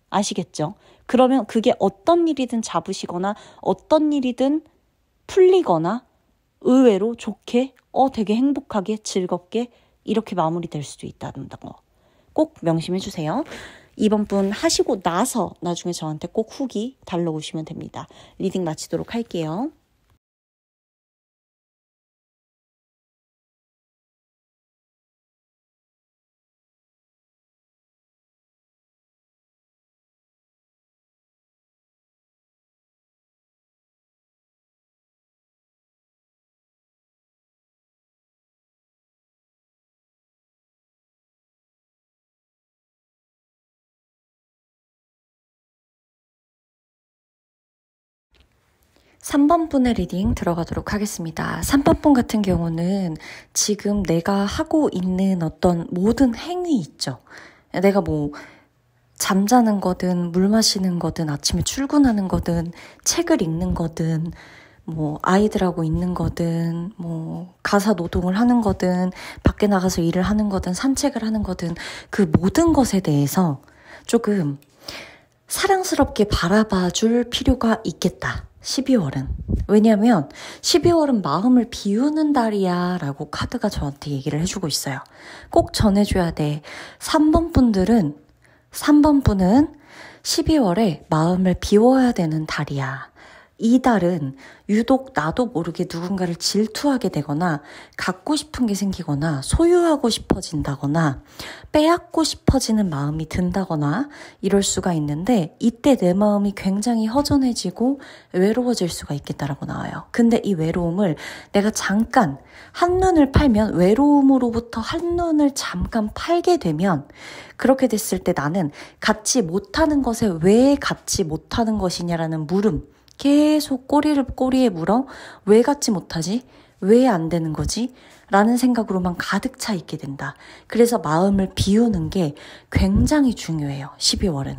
아시겠죠? 그러면 그게 어떤 일이든 잡으시거나 어떤 일이든 풀리거나 의외로 좋게 되게 행복하게 즐겁게 이렇게 마무리될 수도 있다는 거. 꼭 명심해 주세요. 이번 분 하시고 나서 나중에 저한테 꼭 후기 달러오시면 됩니다. 리딩 마치도록 할게요. 삼 번 분의 리딩 들어가도록 하겠습니다. 3번 분 같은 경우는 지금 내가 하고 있는 어떤 모든 행위 있죠. 내가 뭐 잠자는 거든 물 마시는 거든 아침에 출근하는 거든 책을 읽는 거든 뭐 아이들하고 있는 거든 뭐 가사 노동을 하는 거든 밖에 나가서 일을 하는 거든 산책을 하는 거든 그 모든 것에 대해서 조금 사랑스럽게 바라봐 줄 필요가 있겠다. 12월은. 왜냐면 12월은 마음을 비우는 달이야 라고 카드가 저한테 얘기를 해주고 있어요. 꼭 전해줘야 돼. 3번 분은 12월에 마음을 비워야 되는 달이야. 이 달은 유독 나도 모르게 누군가를 질투하게 되거나 갖고 싶은 게 생기거나 소유하고 싶어진다거나 빼앗고 싶어지는 마음이 든다거나 이럴 수가 있는데 이때 내 마음이 굉장히 허전해지고 외로워질 수가 있겠다라고 나와요. 근데 이 외로움을 내가 잠깐 한눈을 팔면 외로움으로부터 한눈을 잠깐 팔게 되면 그렇게 됐을 때 나는 갖지 못하는 것에 왜 갖지 못하는 것이냐라는 물음 계속 꼬리에 물어 왜 갖지 못하지? 왜 안 되는 거지? 라는 생각으로만 가득 차 있게 된다. 그래서 마음을 비우는 게 굉장히 중요해요. 12월은.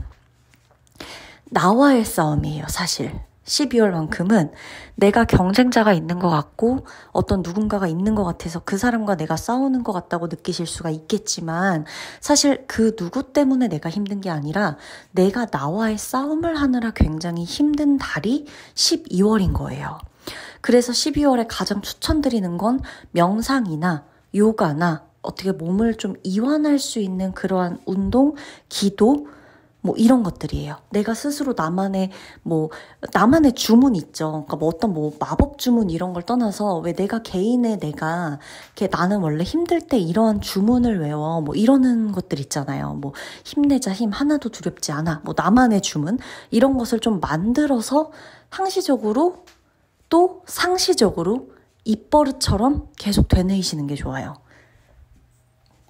나와의 싸움이에요, 사실. 12월만큼은 내가 경쟁자가 있는 것 같고 어떤 누군가가 있는 것 같아서 그 사람과 내가 싸우는 것 같다고 느끼실 수가 있겠지만 사실 그 누구 때문에 내가 힘든 게 아니라 내가 나와의 싸움을 하느라 굉장히 힘든 달이 12월인 거예요. 그래서 12월에 가장 추천드리는 건 명상이나 요가나 어떻게 몸을 좀 이완할 수 있는 그러한 운동, 기도 뭐 이런 것들이에요. 내가 스스로 나만의 주문 있죠. 그러니까 뭐 어떤 마법 주문 이런 걸 떠나서 왜 내가 개인의 내가 나는 원래 힘들 때 이러한 주문을 외워 뭐 이러는 것들 있잖아요. 뭐 힘내자 힘 하나도 두렵지 않아. 뭐 나만의 주문 이런 것을 좀 만들어서 항시적으로 또 상시적으로 입버릇처럼 계속 되뇌이시는 게 좋아요.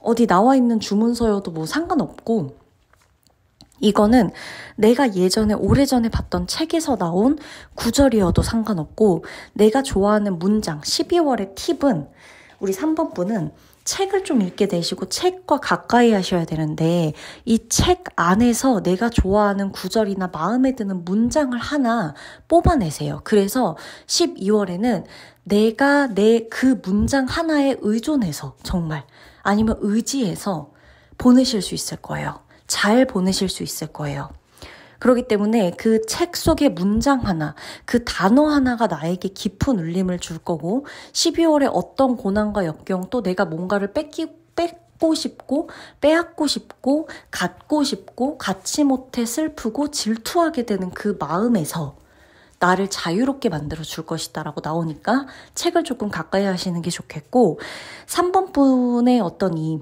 어디 나와 있는 주문서여도 뭐 상관없고 이거는 내가 예전에 오래전에 봤던 책에서 나온 구절이어도 상관없고 내가 좋아하는 문장 12월의 팁은 우리 3번 분은 책을 좀 읽게 되시고 책과 가까이 하셔야 되는데 이 책 안에서 내가 좋아하는 구절이나 마음에 드는 문장을 하나 뽑아내세요. 그래서 12월에는 내가 그 문장 하나에 의존해서 정말 아니면 의지해서 보내실 수 있을 거예요. 잘 보내실 수 있을 거예요. 그렇기 때문에 그 책 속의 문장 하나, 그 단어 하나가 나에게 깊은 울림을 줄 거고 12월에 어떤 고난과 역경 또 내가 뭔가를 뺏고 싶고 빼앗고 싶고 갖고 싶고 갖지 못해 슬프고 질투하게 되는 그 마음에서 나를 자유롭게 만들어 줄 것이다라고 나오니까 책을 조금 가까이 하시는 게 좋겠고 3번 분의 어떤 이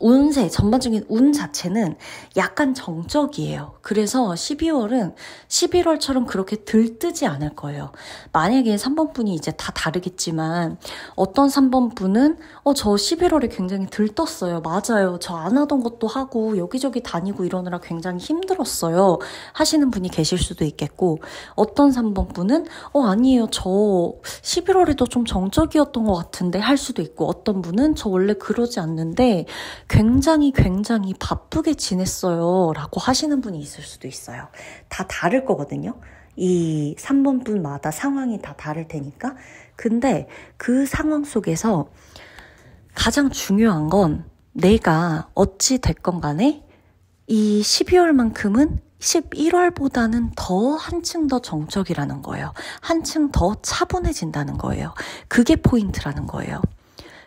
운세, 전반적인 운 자체는 약간 정적이에요. 그래서 12월은 11월처럼 그렇게 들뜨지 않을 거예요. 만약에 3번 분이 이제 다 다르겠지만 어떤 3번 분은 저 11월에 굉장히 들떴어요. 맞아요. 저 안 하던 것도 하고 여기저기 다니고 이러느라 굉장히 힘들었어요. 하시는 분이 계실 수도 있겠고 어떤 3번 분은 아니에요. 저 11월에도 좀 정적이었던 것 같은데 할 수도 있고 어떤 분은 저 원래 그러지 않는데 굉장히 바쁘게 지냈어요 라고 하시는 분이 있을 수도 있어요. 다 다를 거거든요. 이 3번 분마다 상황이 다 다를 테니까. 근데 그 상황 속에서 가장 중요한 건 내가 어찌 됐건 간에 이 12월만큼은 11월보다는 더 한층 더 정적이라는 거예요. 한층 더 차분해진다는 거예요. 그게 포인트라는 거예요.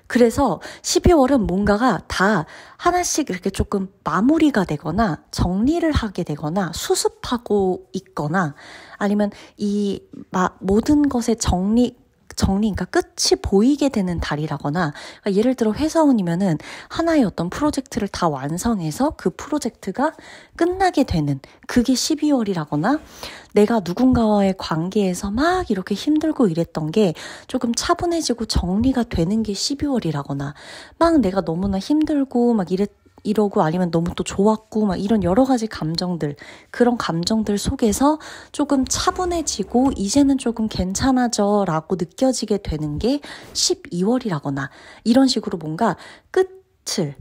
그래서 12월은 뭔가가 다 하나씩 이렇게 조금 마무리가 되거나 정리를 하게 되거나 수습하고 있거나 아니면 이 모든 것의 그러니까 끝이 보이게 되는 달이라거나 그러니까 예를 들어 회사원이면은 하나의 어떤 프로젝트를 다 완성해서 그 프로젝트가 끝나게 되는 그게 12월이라거나 내가 누군가와의 관계에서 막 이렇게 힘들고 이랬던 게 조금 차분해지고 정리가 되는 게 12월이라거나 막 내가 너무나 힘들고 막 이러고 아니면 너무 또 좋았고 막 이런 여러 가지 감정들 그런 감정들 속에서 조금 차분해지고 이제는 조금 괜찮아져 라고 느껴지게 되는 게 12월이라거나 이런 식으로 뭔가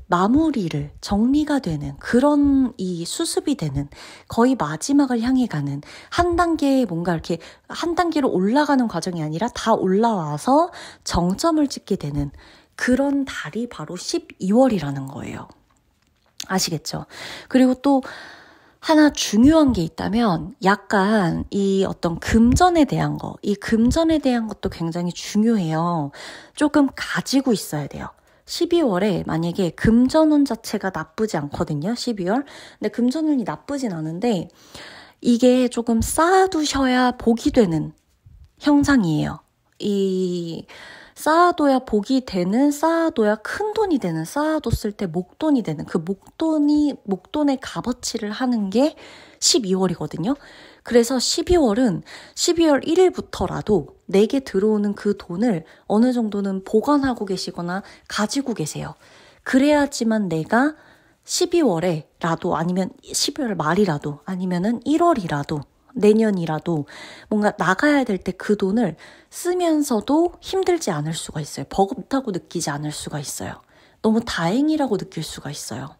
마무리를 정리가 되는 그런 이 수습이 되는 거의 마지막을 향해 가는 한 단계 뭔가 이렇게 한 단계로 올라가는 과정이 아니라 다 올라와서 정점을 찍게 되는 그런 달이 바로 12월이라는 거예요. 아시겠죠? 그리고 또 하나 중요한 게 있다면 약간 이 어떤 금전에 대한 이 금전에 대한 것도 굉장히 중요해요. 조금 가지고 있어야 돼요. 12월에 만약에 금전운 자체가 나쁘지 않거든요. 12월. 근데 금전운이 나쁘진 않은데 이게 조금 쌓아두셔야 복이 되는 형상이에요. 쌓아둬야 복이 되는, 쌓아둬야 큰 돈이 되는, 쌓아뒀을 때 목돈이 되는 그 목돈의 값어치를 하는 게 12월이거든요. 그래서 12월은 12월 1일부터라도 내게 들어오는 그 돈을 어느 정도는 보관하고 계시거나 가지고 계세요. 그래야지만 내가 12월에라도 아니면 12월 말이라도 아니면은 1월이라도 내년이라도 뭔가 나가야 될 때 그 돈을 쓰면서도 힘들지 않을 수가 있어요. 버겁다고 느끼지 않을 수가 있어요. 너무 다행이라고 느낄 수가 있어요.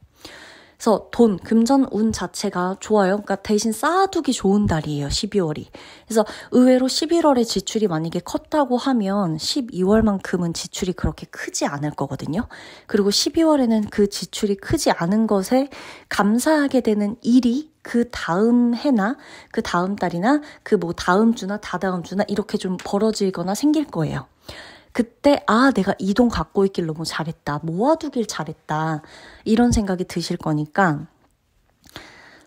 그래서 금전 운 자체가 좋아요. 그러니까 대신 쌓아두기 좋은 달이에요. 12월이. 그래서 의외로 11월에 지출이 만약에 컸다고 하면 12월만큼은 지출이 그렇게 크지 않을 거거든요. 그리고 12월에는 그 지출이 크지 않은 것에 감사하게 되는 일이 그 다음 해나 그 다음 달이나 그 다음 주나 다다음 주나 이렇게 좀 벌어지거나 생길 거예요. 그때 내가 이 돈 갖고 있길 너무 잘했다. 모아두길 잘했다. 이런 생각이 드실 거니까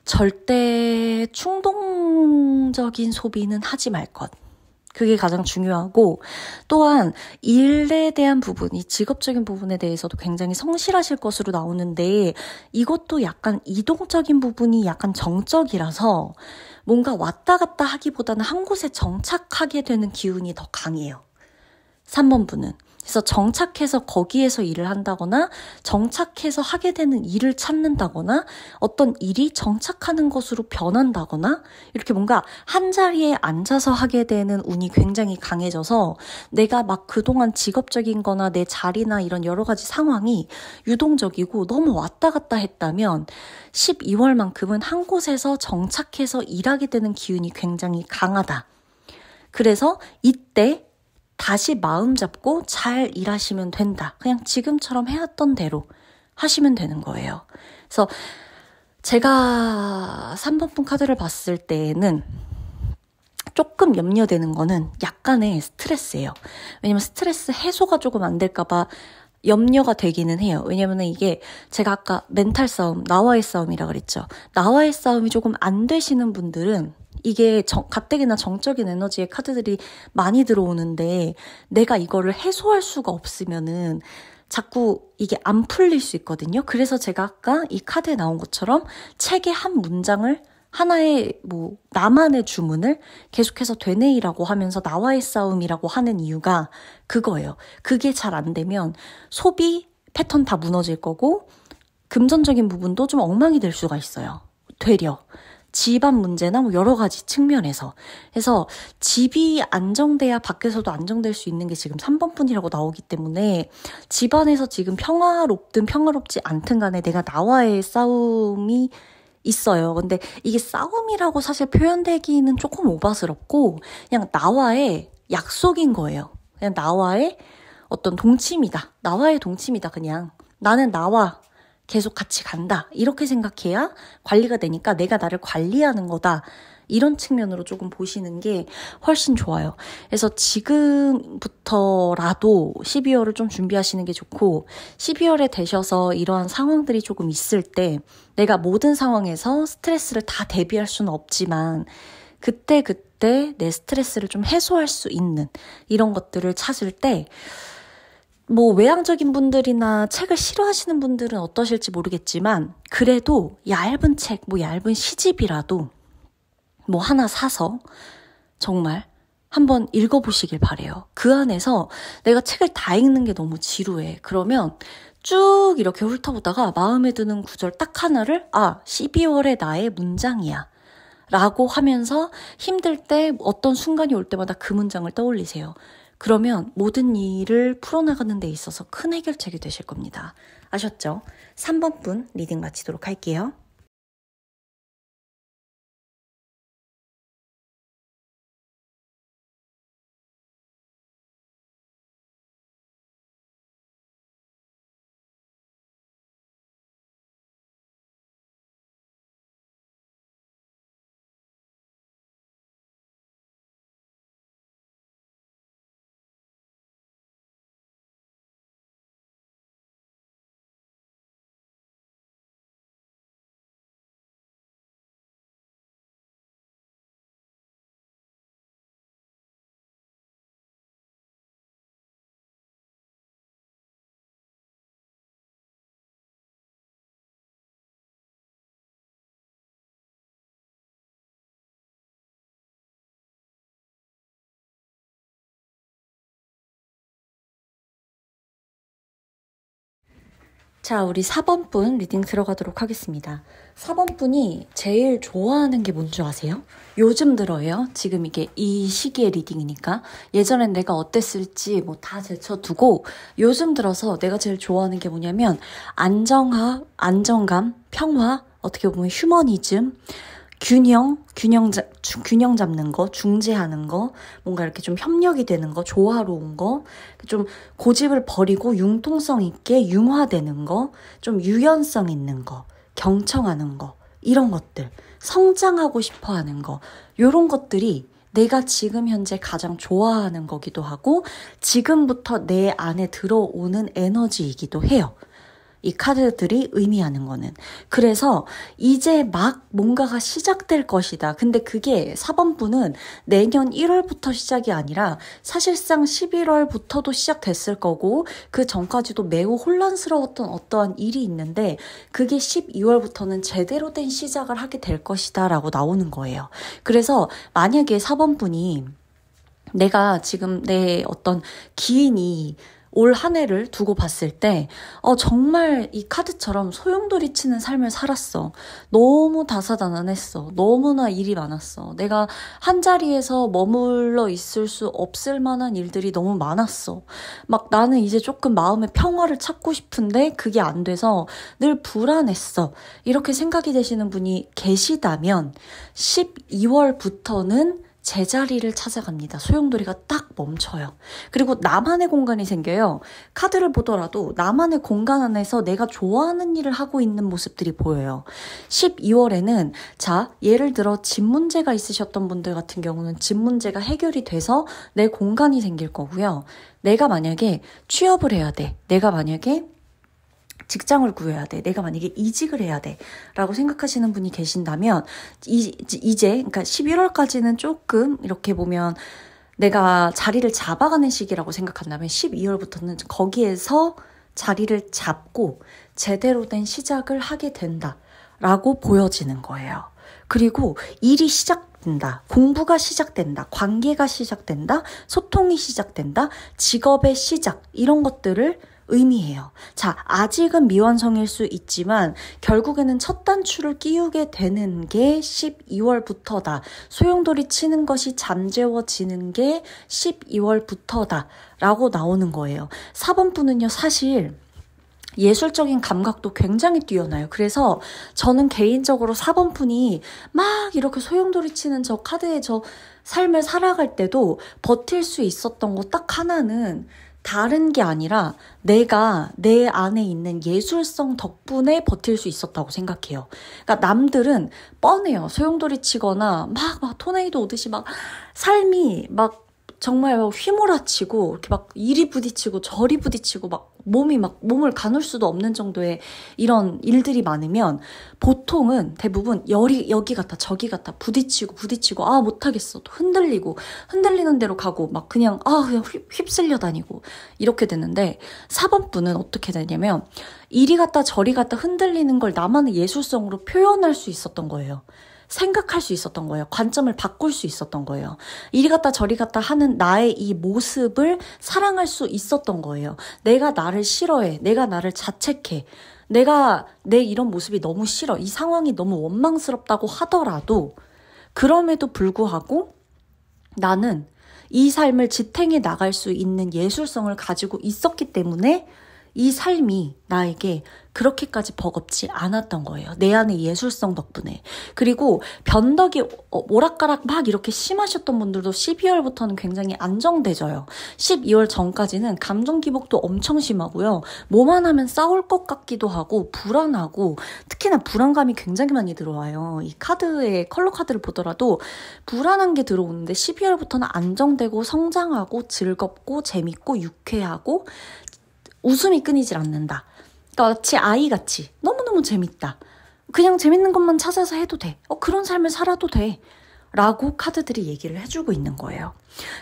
절대 충동적인 소비는 하지 말 것. 그게 가장 중요하고 또한 일에 대한 부분, 이 직업적인 부분에 대해서도 굉장히 성실하실 것으로 나오는데 이것도 약간 이동적인 부분이 약간 정적이라서 뭔가 왔다 갔다 하기보다는 한 곳에 정착하게 되는 기운이 더 강해요. 3번 분은. 그래서 정착해서 거기에서 일을 한다거나 정착해서 하게 되는 일을 찾는다거나 어떤 일이 정착하는 것으로 변한다거나 이렇게 뭔가 한 자리에 앉아서 하게 되는 운이 굉장히 강해져서 내가 막 그동안 직업적인 거나 내 자리나 이런 여러 가지 상황이 유동적이고 너무 왔다 갔다 했다면 12월만큼은 한 곳에서 정착해서 일하게 되는 기운이 굉장히 강하다. 그래서 이때 다시 마음 잡고 잘 일하시면 된다. 그냥 지금처럼 해왔던 대로 하시면 되는 거예요. 그래서 제가 3번 분 카드를 봤을 때는 조금 염려되는 거는 약간의 스트레스예요. 왜냐면 스트레스 해소가 조금 안 될까봐 염려가 되기는 해요. 왜냐면 이게 제가 아까 멘탈 싸움, 나와의 싸움이라 그랬죠. 나와의 싸움이 조금 안 되시는 분들은 이게 가뜩이나 정적인 에너지의 카드들이 많이 들어오는데 내가 이거를 해소할 수가 없으면은 자꾸 이게 안 풀릴 수 있거든요. 그래서 제가 아까 이 카드에 나온 것처럼 책의 한 문장을 하나의 나만의 주문을 계속해서 되뇌이라고 하면서 나와의 싸움이라고 하는 이유가 그거예요. 그게 잘 안 되면 소비 패턴 다 무너질 거고 금전적인 부분도 좀 엉망이 될 수가 있어요. 되려. 집안 문제나 여러 가지 측면에서. 그래서 집이 안정돼야 밖에서도 안정될 수 있는 게 지금 3번뿐이라고 나오기 때문에 집안에서 지금 평화롭든 평화롭지 않든 간에 내가 나와의 싸움이 있어요. 근데 이게 싸움이라고 사실 표현되기는 조금 오바스럽고 그냥 나와의 약속인 거예요. 그냥 나와의 어떤 동침이다. 나와의 동침이다. 그냥 나는 나와 계속 같이 간다. 이렇게 생각해야 관리가 되니까 내가 나를 관리하는 거다. 이런 측면으로 조금 보시는 게 훨씬 좋아요. 그래서 지금부터라도 12월을 좀 준비하시는 게 좋고 12월에 되셔서 이러한 상황들이 조금 있을 때 내가 모든 상황에서 스트레스를 다 대비할 수는 없지만 그때 내 스트레스를 좀 해소할 수 있는 이런 것들을 찾을 때 외향적인 분들이나 책을 싫어하시는 분들은 어떠실지 모르겠지만 그래도 얇은 책, 얇은 시집이라도 하나 사서 정말 한번 읽어보시길 바래요. 그 안에서 내가 책을 다 읽는 게 너무 지루해. 그러면 쭉 이렇게 훑어보다가 마음에 드는 구절 딱 하나를 12월의 나의 문장이야 라고 하면서 힘들 때 어떤 순간이 올 때마다 그 문장을 떠올리세요. 그러면 모든 일을 풀어나가는 데 있어서 큰 해결책이 되실 겁니다. 아셨죠? 3번 분 리딩 마치도록 할게요. 자, 우리 4번 분 리딩 들어가도록 하겠습니다. 4번 분이 제일 좋아하는 게 뭔지 아세요? 요즘 들어요. 지금 이게 이 시기의 리딩이니까. 예전엔 내가 어땠을지 다 제쳐두고 요즘 들어서 내가 제일 좋아하는 게 뭐냐면 안정감, 평화, 어떻게 보면 휴머니즘, 균형 잡는 거, 중재하는 거, 뭔가 이렇게 좀 협력이 되는 거, 조화로운 거, 좀 고집을 버리고 융통성 있게 융화되는 거, 좀 유연성 있는 거, 경청하는 거, 이런 것들, 성장하고 싶어 하는 거, 요런 것들이 내가 지금 현재 가장 좋아하는 거기도 하고, 지금부터 내 안에 들어오는 에너지이기도 해요. 이 카드들이 의미하는 거는. 그래서 이제 막 뭔가가 시작될 것이다. 근데 그게 4번 분은 내년 1월부터 시작이 아니라 사실상 11월부터도 시작됐을 거고 그 전까지도 매우 혼란스러웠던 어떠한 일이 있는데 그게 12월부터는 제대로 된 시작을 하게 될 것이다 라고 나오는 거예요. 그래서 만약에 4번 분이 내가 지금 내 어떤 기인이 올 한 해를 두고 봤을 때 정말 이 카드처럼 소용돌이치는 삶을 살았어. 너무 다사다난했어. 너무나 일이 많았어. 내가 한 자리에서 머물러 있을 수 없을 만한 일들이 너무 많았어. 막 나는 이제 조금 마음의 평화를 찾고 싶은데 그게 안 돼서 늘 불안했어. 이렇게 생각이 되시는 분이 계시다면 12월부터는 제자리를 찾아갑니다. 소용돌이가 딱 멈춰요. 그리고 나만의 공간이 생겨요. 카드를 보더라도 나만의 공간 안에서 내가 좋아하는 일을 하고 있는 모습들이 보여요. 12월에는 예를 들어 집 문제가 있으셨던 분들 같은 경우는 집 문제가 해결이 돼서 내 공간이 생길 거고요. 내가 만약에 취업을 해야 돼. 내가 만약에 직장을 구해야 돼. 내가 만약에 이직을 해야 돼. 라고 생각하시는 분이 계신다면 이제 그러니까 11월까지는 조금 이렇게 보면 내가 자리를 잡아가는 시기라고 생각한다면 12월부터는 거기에서 자리를 잡고 제대로 된 시작을 하게 된다라고 보여지는 거예요. 그리고 일이 시작된다, 공부가 시작된다, 관계가 시작된다, 소통이 시작된다, 직업의 시작, 이런 것들을 의미해요. 자, 아직은 미완성일 수 있지만 결국에는 첫 단추를 끼우게 되는 게 12월부터다. 소용돌이 치는 것이 잠재워지는 게 12월부터다 라고 나오는 거예요. 4번분은요, 사실 예술적인 감각도 굉장히 뛰어나요. 그래서 저는 개인적으로 4번분이 막 이렇게 소용돌이 치는 저 카드의 저 삶을 살아갈 때도 버틸 수 있었던 거 딱 하나는 다른 게 아니라 내가 내 안에 있는 예술성 덕분에 버틸 수 있었다고 생각해요. 그러니까 남들은 뻔해요. 소용돌이 치거나 막 토네이도 오듯이 막 삶이 막 정말 휘몰아치고 이렇게 막 이리 부딪히고 저리 부딪히고 막 몸을 가눌 수도 없는 정도의 이런 일들이 많으면 보통은 대부분 여기 갔다 저기 갔다 부딪히고 아 못하겠어 또 흔들리는 대로 가고 막 그냥 휩쓸려 다니고 이렇게 되는데 4번분은 어떻게 되냐면 이리 갔다 저리 갔다 흔들리는 걸 나만의 예술성으로 표현할 수 있었던 거예요. 생각할 수 있었던 거예요. 관점을 바꿀 수 있었던 거예요. 이리 갔다 저리 갔다 하는 나의 이 모습을 사랑할 수 있었던 거예요. 내가 나를 싫어해. 내가 나를 자책해. 내가 내 이런 모습이 너무 싫어. 이 상황이 너무 원망스럽다고 하더라도 그럼에도 불구하고 나는 이 삶을 지탱해 나갈 수 있는 예술성을 가지고 있었기 때문에 이 삶이 나에게 그렇게까지 버겁지 않았던 거예요. 내 안의 예술성 덕분에. 그리고 변덕이 오락가락 막 이렇게 심하셨던 분들도 12월부터는 굉장히 안정돼져요. 12월 전까지는 감정 기복도 엄청 심하고요. 뭐만 하면 싸울 것 같기도 하고 불안하고 특히나 불안감이 굉장히 많이 들어와요. 이 컬러 카드를 보더라도 불안한 게 들어오는데 12월부터는 안정되고 성장하고 즐겁고 재밌고 유쾌하고 웃음이 끊이질 않는다. 그러니까 마치 아이같이 너무너무 재밌다. 그냥 재밌는 것만 찾아서 해도 돼. 그런 삶을 살아도 돼. 라고 카드들이 얘기를 해주고 있는 거예요.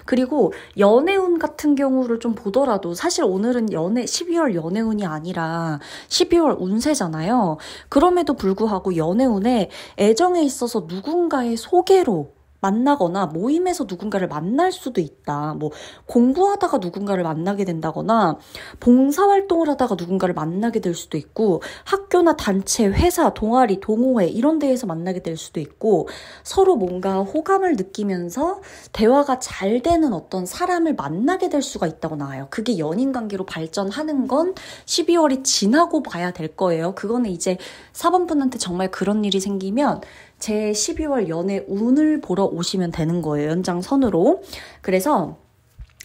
그리고 연애운 같은 경우를 좀 보더라도 사실 오늘은 12월 연애운이 아니라 12월 운세잖아요. 그럼에도 불구하고 연애운에 애정에 있어서 누군가의 소개로 만나거나 모임에서 누군가를 만날 수도 있다. 뭐 공부하다가 누군가를 만나게 된다거나 봉사활동을 하다가 누군가를 만나게 될 수도 있고 학교나 단체, 회사, 동아리, 동호회 이런 데에서 만나게 될 수도 있고 서로 뭔가 호감을 느끼면서 대화가 잘 되는 어떤 사람을 만나게 될 수가 있다고 나와요. 그게 연인관계로 발전하는 건 12월이 지나고 봐야 될 거예요. 그거는 이제 4번분한테 정말 그런 일이 생기면 제 12월 연애 운을 보러 오시면 되는 거예요. 연장선으로. 그래서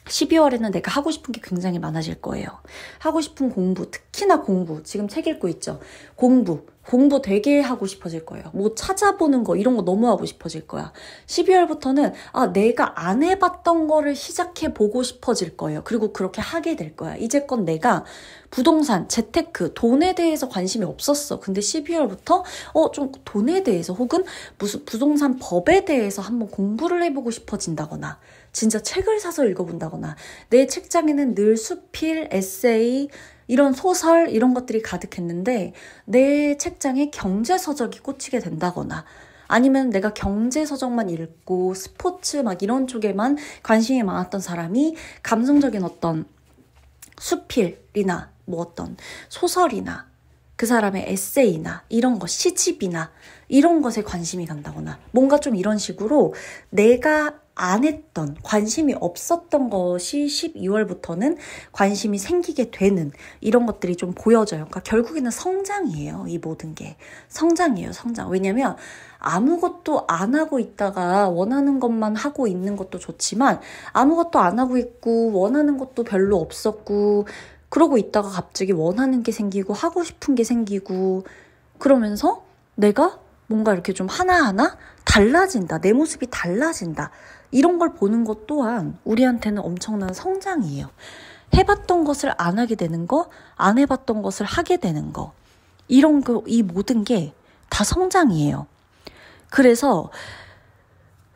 12월에는 내가 하고 싶은 게 굉장히 많아질 거예요. 하고 싶은 공부, 특히나 공부. 지금 책 읽고 있죠. 공부 되게 하고 싶어질 거예요. 뭐 찾아보는 거 이런 거 너무 하고 싶어질 거야. 12월부터는 내가 안 해봤던 거를 시작해보고 싶어질 거예요. 그리고 그렇게 하게 될 거야. 이제껏 내가 부동산, 재테크, 돈에 대해서 관심이 없었어. 근데 12월부터 좀 돈에 대해서 혹은 무슨 부동산 법에 대해서 한번 공부를 해보고 싶어진다거나 진짜 책을 사서 읽어본다거나 내 책장에는 늘 수필, 에세이, 이런 소설 이런 것들이 가득했는데 내 책장에 경제서적이 꽂히게 된다거나 아니면 내가 경제서적만 읽고 스포츠 막 이런 쪽에만 관심이 많았던 사람이 감성적인 어떤 수필이나 뭐 어떤 소설이나 그 사람의 에세이나 이런 거 시집이나 이런 것에 관심이 간다거나 뭔가 좀 이런 식으로 내가 안 했던 관심이 없었던 것이 12월부터는 관심이 생기게 되는 이런 것들이 좀 보여져요. 그러니까 결국에는 성장이에요. 이 모든 게 성장이에요. 성장. 왜냐면 아무것도 안 하고 있다가 원하는 것만 하고 있는 것도 좋지만 아무것도 안 하고 있고 원하는 것도 별로 없었고 그러고 있다가 갑자기 원하는 게 생기고 하고 싶은 게 생기고 그러면서 내가 뭔가 이렇게 좀 하나하나 달라진다. 내 모습이 달라진다. 이런 걸 보는 것 또한 우리한테는 엄청난 성장이에요. 해봤던 것을 안 하게 되는 거, 안 해봤던 것을 하게 되는 거. 이런 거, 이 모든 게 다 성장이에요. 그래서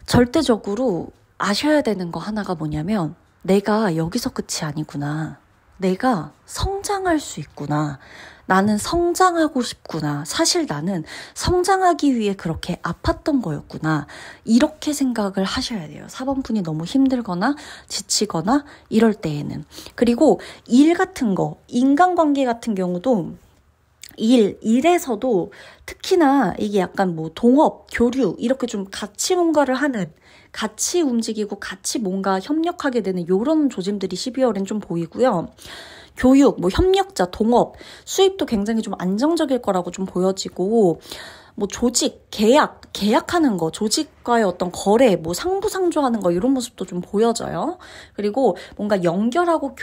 절대적으로 아셔야 되는 거 하나가 뭐냐면 내가 여기서 끝이 아니구나. 내가 성장할 수 있구나. 나는 성장하고 싶구나. 사실 나는 성장하기 위해 그렇게 아팠던 거였구나. 이렇게 생각을 하셔야 돼요. 4번분이 너무 힘들거나 지치거나 이럴 때에는. 그리고 일 같은 거, 인간관계 같은 경우도 일에서도 특히나 이게 약간 뭐 동업, 교류 이렇게 좀 같이 뭔가를 하는, 같이 움직이고 같이 뭔가 협력하게 되는 이런 조짐들이 12월엔 좀 보이고요. 교육, 뭐 협력자, 동업, 수입도 굉장히 좀 안정적일 거라고 좀 보여지고, 뭐 조직, 계약하는 거, 조직과의 어떤 거래, 뭐 상부상조하는 거 이런 모습도 좀 보여져요. 그리고 뭔가 연결하고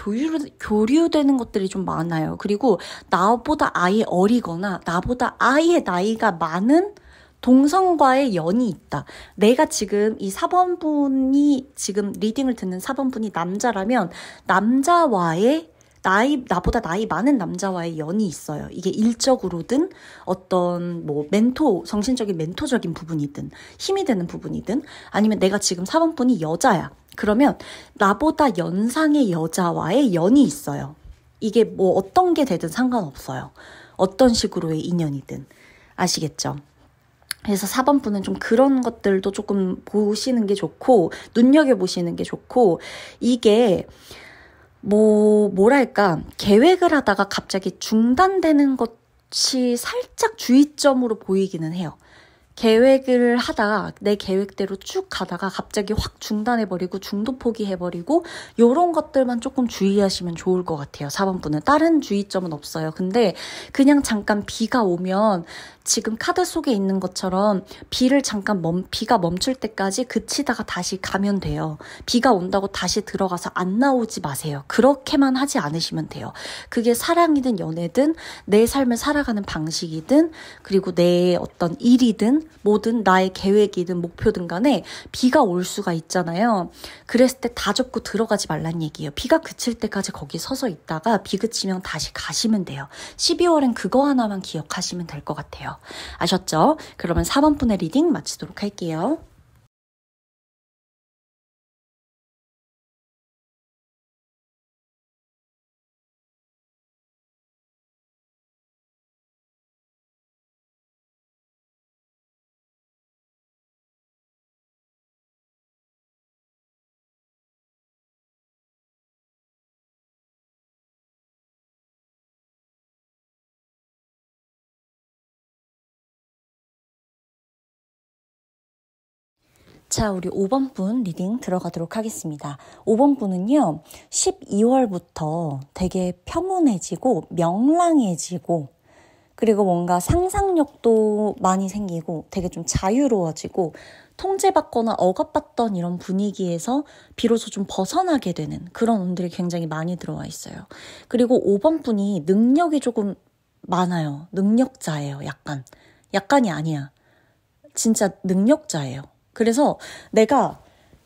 교류되는 것들이 좀 많아요. 그리고 나보다 아예 어리거나 나보다 아예 나이가 많은 동성과의 연이 있다. 내가 지금 이 4번분이 지금 리딩을 듣는 4번분이 남자라면 남자와의 나보다 나이 많은 남자와의 연이 있어요. 이게 일적으로든 어떤 뭐 정신적인 멘토적인 부분이든 힘이 되는 부분이든 아니면 내가 지금 4번분이 여자야. 그러면 나보다 연상의 여자와의 연이 있어요. 이게 뭐 어떤 게 되든 상관없어요. 어떤 식으로의 인연이든. 아시겠죠? 그래서 4번분은 좀 그런 것들도 조금 보시는 게 좋고 눈여겨보시는 게 좋고 이게 뭐랄까, 계획을 하다가 갑자기 중단되는 것이 살짝 주의점으로 보이기는 해요. 계획을 하다가 내 계획대로 쭉 가다가 갑자기 확 중단해버리고 중도 포기해버리고 요런 것들만 조금 주의하시면 좋을 것 같아요. 4번분은. 다른 주의점은 없어요. 근데 그냥 잠깐 비가 오면 지금 카드 속에 있는 것처럼 비가 멈출 때까지 그치다가 다시 가면 돼요. 비가 온다고 다시 들어가서 안 나오지 마세요. 그렇게만 하지 않으시면 돼요. 그게 사랑이든 연애든 내 삶을 살아가는 방식이든 그리고 내 어떤 일이든 뭐든 나의 계획이든 목표든 간에 비가 올 수가 있잖아요. 그랬을 때 다 접고 들어가지 말란 얘기예요. 비가 그칠 때까지 거기 서서 있다가 비 그치면 다시 가시면 돼요. 12월엔 그거 하나만 기억하시면 될 것 같아요. 아셨죠? 그러면 4번분의 리딩 마치도록 할게요. 자, 우리 5번분 리딩 들어가도록 하겠습니다. 5번분은요, 12월부터 되게 평온해지고 명랑해지고 그리고 뭔가 상상력도 많이 생기고 되게 좀 자유로워지고 통제받거나 억압받던 이런 분위기에서 비로소 좀 벗어나게 되는 그런 운들이 굉장히 많이 들어와 있어요. 그리고 5번분이 능력이 조금 많아요. 능력자예요, 약간. 약간이 아니야. 진짜 능력자예요. 그래서 내가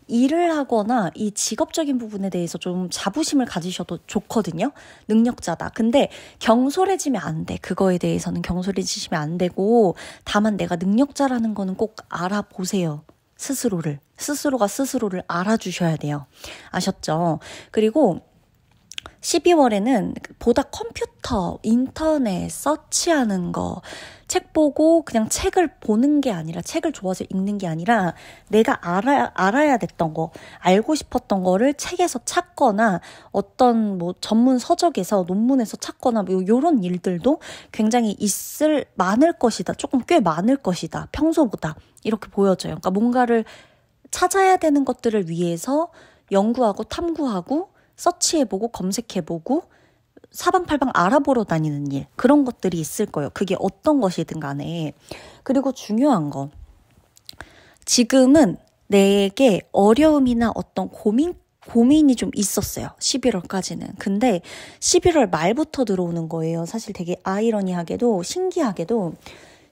일을 하거나 이 직업적인 부분에 대해서 좀 자부심을 가지셔도 좋거든요. 능력자다. 근데 경솔해지면 안 돼. 그거에 대해서는 경솔해지시면 안 되고 다만 내가 능력자라는 거는 꼭 알아보세요. 스스로가 스스로를 알아주셔야 돼요. 아셨죠? 그리고 12월에는 보다 컴퓨터, 인터넷, 서치하는 거, 책 보고 그냥 책을 보는 게 아니라 책을 좋아서 읽는 게 아니라 내가 알아야 됐던 거, 알고 싶었던 거를 책에서 찾거나 어떤 뭐 전문 서적에서 논문에서 찾거나 뭐 요런 일들도 굉장히 많을 것이다. 조금 꽤 많을 것이다. 평소보다. 이렇게 보여져요. 그러니까 뭔가를 찾아야 되는 것들을 위해서 연구하고 탐구하고 서치해보고 검색해보고 사방팔방 알아보러 다니는 일 그런 것들이 있을 거예요. 그게 어떤 것이든 간에. 그리고 중요한 거 지금은 내게 어려움이나 어떤 고민이 좀 있었어요. 11월까지는. 근데 11월 말부터 들어오는 거예요. 사실 되게 아이러니하게도 신기하게도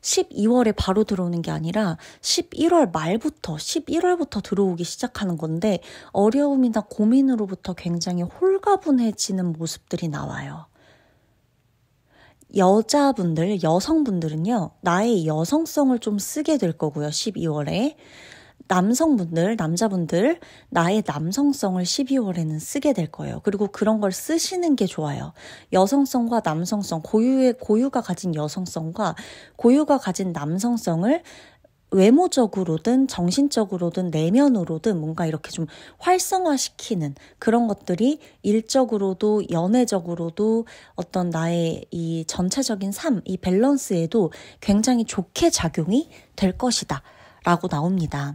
12월에 바로 들어오는 게 아니라 11월부터 들어오기 시작하는 건데 어려움이나 고민으로부터 굉장히 홀가분해지는 모습들이 나와요. 여성분들은요, 나의 여성성을 좀 쓰게 될 거고요, 12월에. 남자분들, 나의 남성성을 12월에는 쓰게 될 거예요. 그리고 그런 걸 쓰시는 게 좋아요. 여성성과 남성성, 고유가 가진 여성성과 고유가 가진 남성성을 외모적으로든 정신적으로든 내면으로든 뭔가 이렇게 좀 활성화시키는 그런 것들이 일적으로도 연애적으로도 어떤 나의 이 전체적인 삶, 이 밸런스에도 굉장히 좋게 작용이 될 것이다 라고 나옵니다.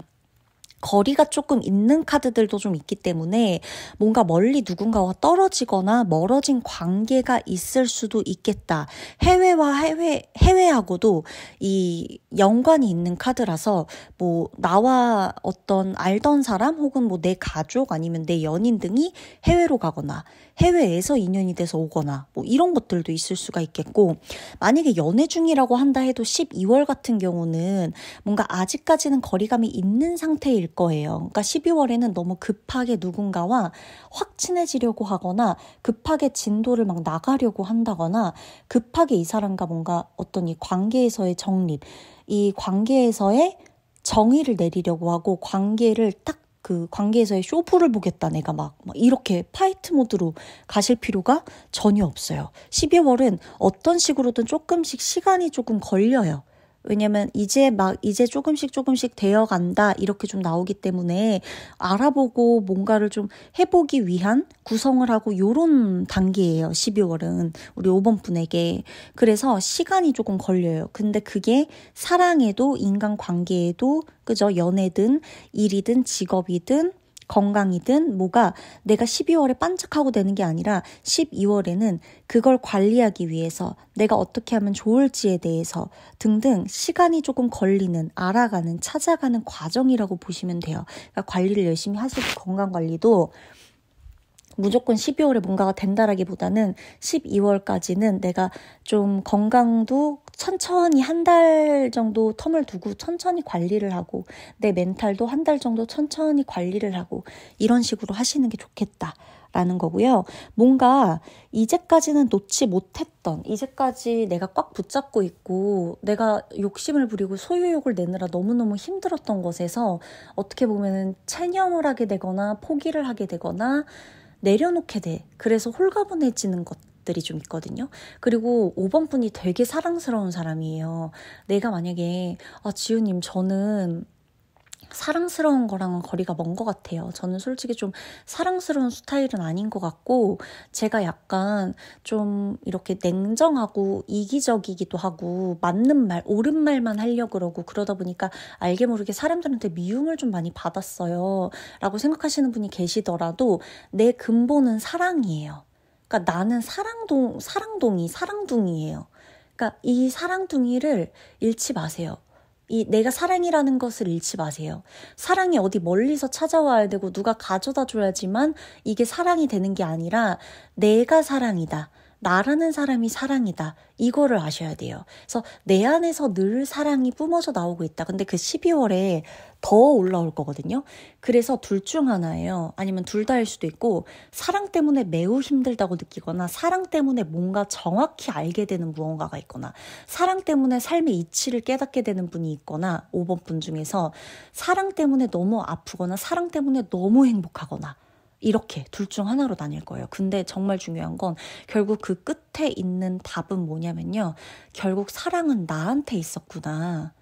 거리가 조금 있는 카드들도 좀 있기 때문에 뭔가 멀리 누군가와 떨어지거나 멀어진 관계가 있을 수도 있겠다. 해외하고도 이 연관이 있는 카드라서 뭐 나와 어떤 알던 사람 혹은 뭐 내 가족 아니면 내 연인 등이 해외로 가거나 해외에서 인연이 돼서 오거나 뭐 이런 것들도 있을 수가 있겠고, 만약에 연애 중이라고 한다 해도 12월 같은 경우는 뭔가 아직까지는 거리감이 있는 상태일 거예요. 그러니까 12월에는 너무 급하게 누군가와 확 친해지려고 하거나 급하게 진도를 막 나가려고 한다거나 급하게 이 사람과 뭔가 어떤 이 관계에서의 정립, 이 관계에서의 정의를 내리려고 하고 관계를 딱 그 관계에서의 쇼부를 보겠다 내가 막 이렇게 파이트 모드로 가실 필요가 전혀 없어요. 12월은 어떤 식으로든 조금씩 시간이 조금 걸려요. 왜냐면 이제 조금씩 되어간다 이렇게 좀 나오기 때문에 알아보고 뭔가를 좀 해보기 위한 구성을 하고 요런 단계예요. 12월은 우리 5번 분에게. 그래서 시간이 조금 걸려요. 근데 그게 사랑에도 인간관계에도 그죠? 연애든 일이든 직업이든 건강이든 뭐가 내가 12월에 반짝하고 되는 게 아니라 12월에는 그걸 관리하기 위해서 내가 어떻게 하면 좋을지에 대해서 등등 시간이 조금 걸리는, 알아가는, 찾아가는 과정이라고 보시면 돼요. 그러니까 관리를 열심히 하시고 건강관리도 무조건 12월에 뭔가가 된다라기보다는 12월까지는 내가 좀 건강도 천천히 한 달 정도 텀을 두고 천천히 관리를 하고 내 멘탈도 한 달 정도 천천히 관리를 하고 이런 식으로 하시는 게 좋겠다라는 거고요. 뭔가 이제까지는 놓지 못했던, 이제까지 내가 꽉 붙잡고 있고 내가 욕심을 부리고 소유욕을 내느라 너무너무 힘들었던 것에서 어떻게 보면은 체념을 하게 되거나 포기를 하게 되거나 내려놓게 돼. 그래서 홀가분해지는 것들이 좀 있거든요. 그리고 5번 분이 되게 사랑스러운 사람이에요. 내가 만약에 지우님 저는 사랑스러운 거랑은 거리가 먼 것 같아요. 저는 솔직히 좀 사랑스러운 스타일은 아닌 것 같고 제가 약간 좀 이렇게 냉정하고 이기적이기도 하고 맞는 말, 옳은 말만 하려고 그러고 그러다 보니까 알게 모르게 사람들한테 미움을 좀 많이 받았어요. 라고 생각하시는 분이 계시더라도 내 근본은 사랑이에요. 그러니까 나는 사랑둥이에요. 그러니까 이 사랑둥이를 잃지 마세요. 내가 사랑이라는 것을 잃지 마세요. 사랑이 어디 멀리서 찾아와야 되고 누가 가져다 줘야지만 이게 사랑이 되는 게 아니라 내가 사랑이다. 나라는 사람이 사랑이다. 이거를 아셔야 돼요. 그래서 내 안에서 늘 사랑이 뿜어져 나오고 있다. 근데 그 12월에 더 올라올 거거든요. 그래서 둘 중 하나예요. 아니면 둘 다일 수도 있고 사랑 때문에 매우 힘들다고 느끼거나 사랑 때문에 뭔가 정확히 알게 되는 무언가가 있거나 사랑 때문에 삶의 이치를 깨닫게 되는 분이 있거나 5번 분 중에서 사랑 때문에 너무 아프거나 사랑 때문에 너무 행복하거나 이렇게 둘 중 하나로 나뉠 거예요. 근데 정말 중요한 건 결국 그 끝에 있는 답은 뭐냐면요. 결국 사랑은 나한테 있었구나.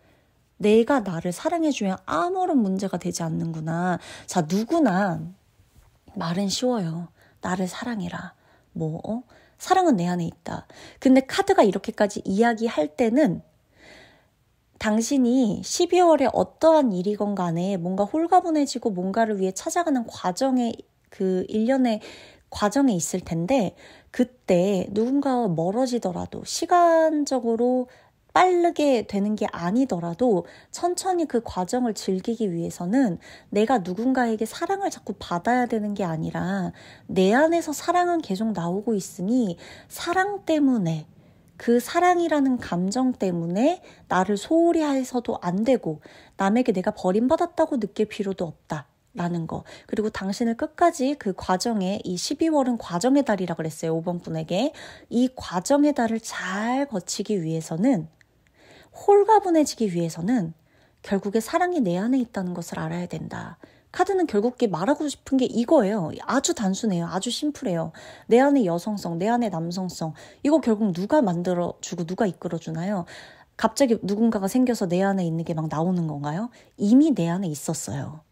내가 나를 사랑해주면 아무런 문제가 되지 않는구나. 자, 누구나 말은 쉬워요. 나를 사랑해라. 사랑은 내 안에 있다. 근데 카드가 이렇게까지 이야기할 때는 당신이 12월에 어떠한 일이건 간에 뭔가 홀가분해지고 뭔가를 위해 찾아가는 과정에 그 일련의 과정에 있을 텐데 그때 누군가와 멀어지더라도 시간적으로 빠르게 되는 게 아니더라도 천천히 그 과정을 즐기기 위해서는 내가 누군가에게 사랑을 자꾸 받아야 되는 게 아니라 내 안에서 사랑은 계속 나오고 있으니 사랑 때문에 그 사랑이라는 감정 때문에 나를 소홀히 해서도 안 되고 남에게 내가 버림받았다고 느낄 필요도 없다. 라는 거. 그리고 당신을 끝까지 그 과정에 이 12월은 과정의 달이라 그랬어요. 5번 분에게. 이 과정의 달을 잘 거치기 위해서는 홀가분해지기 위해서는 결국에 사랑이 내 안에 있다는 것을 알아야 된다. 카드는 결국에 말하고 싶은 게 이거예요. 아주 단순해요. 아주 심플해요. 내 안에 여성성, 내 안에 남성성. 이거 결국 누가 만들어주고 누가 이끌어주나요? 갑자기 누군가가 생겨서 내 안에 있는 게 막 나오는 건가요? 이미 내 안에 있었어요.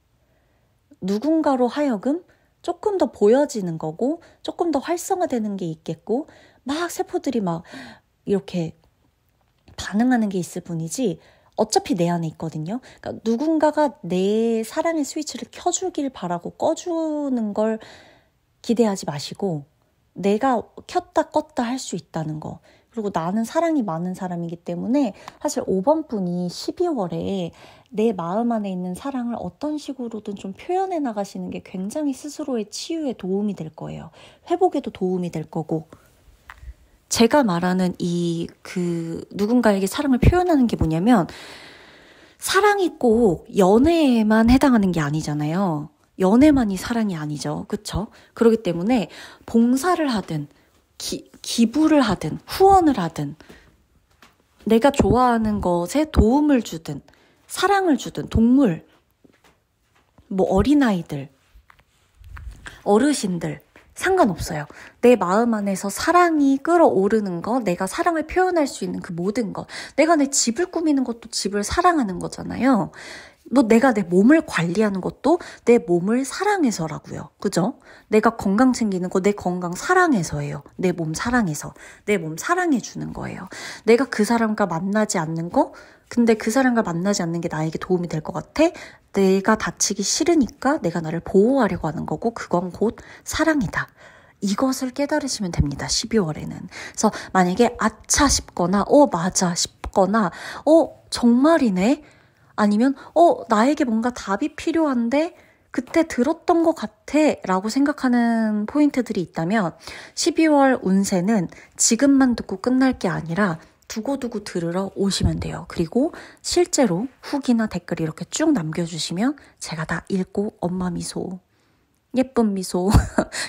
누군가로 하여금 조금 더 보여지는 거고 조금 더 활성화되는 게 있겠고 막 세포들이 막 이렇게 반응하는 게 있을 뿐이지 어차피 내 안에 있거든요. 그러니까 누군가가 내 사랑의 스위치를 켜주길 바라고 꺼주는 걸 기대하지 마시고 내가 켰다 껐다 할 수 있다는 거. 그리고 나는 사랑이 많은 사람이기 때문에 사실 5번 분이 12월에 내 마음 안에 있는 사랑을 어떤 식으로든 좀 표현해 나가시는 게 굉장히 스스로의 치유에 도움이 될 거예요. 회복에도 도움이 될 거고. 제가 말하는 누군가에게 사랑을 표현하는 게 뭐냐면 사랑이 꼭 연애에만 해당하는 게 아니잖아요. 연애만이 사랑이 아니죠. 그쵸? 그렇기 때문에 봉사를 하든 기부를 하든 후원을 하든 내가 좋아하는 것에 도움을 주든 사랑을 주든 동물, 어린아이들, 어르신들 상관없어요. 내 마음 안에서 사랑이 끌어오르는 거, 내가 사랑을 표현할 수 있는 그 모든 것. 내가 내 집을 꾸미는 것도 집을 사랑하는 거잖아요. 내가 내 몸을 관리하는 것도 내 몸을 사랑해서라고요. 그죠? 내가 건강 챙기는 거 내 건강 사랑해서예요. 내 몸 사랑해서. 내 몸 사랑해주는 거예요. 내가 그 사람과 만나지 않는 거, 근데 그 사람과 만나지 않는 게 나에게 도움이 될 것 같아? 내가 다치기 싫으니까 내가 나를 보호하려고 하는 거고 그건 곧 사랑이다. 이것을 깨달으시면 됩니다. 12월에는. 그래서 만약에 아차 싶거나 맞아 싶거나 정말이네? 아니면 나에게 뭔가 답이 필요한데 그때 들었던 것 같아 라고 생각하는 포인트들이 있다면 12월 운세는 지금만 듣고 끝날 게 아니라 두고두고 들으러 오시면 돼요. 그리고 실제로 후기나 댓글 이렇게 쭉 남겨주시면 제가 다 읽고 엄마 미소, 예쁜 미소,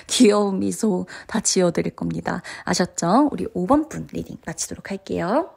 귀여운 미소 다 지어드릴 겁니다. 아셨죠? 우리 5번 분 리딩 마치도록 할게요.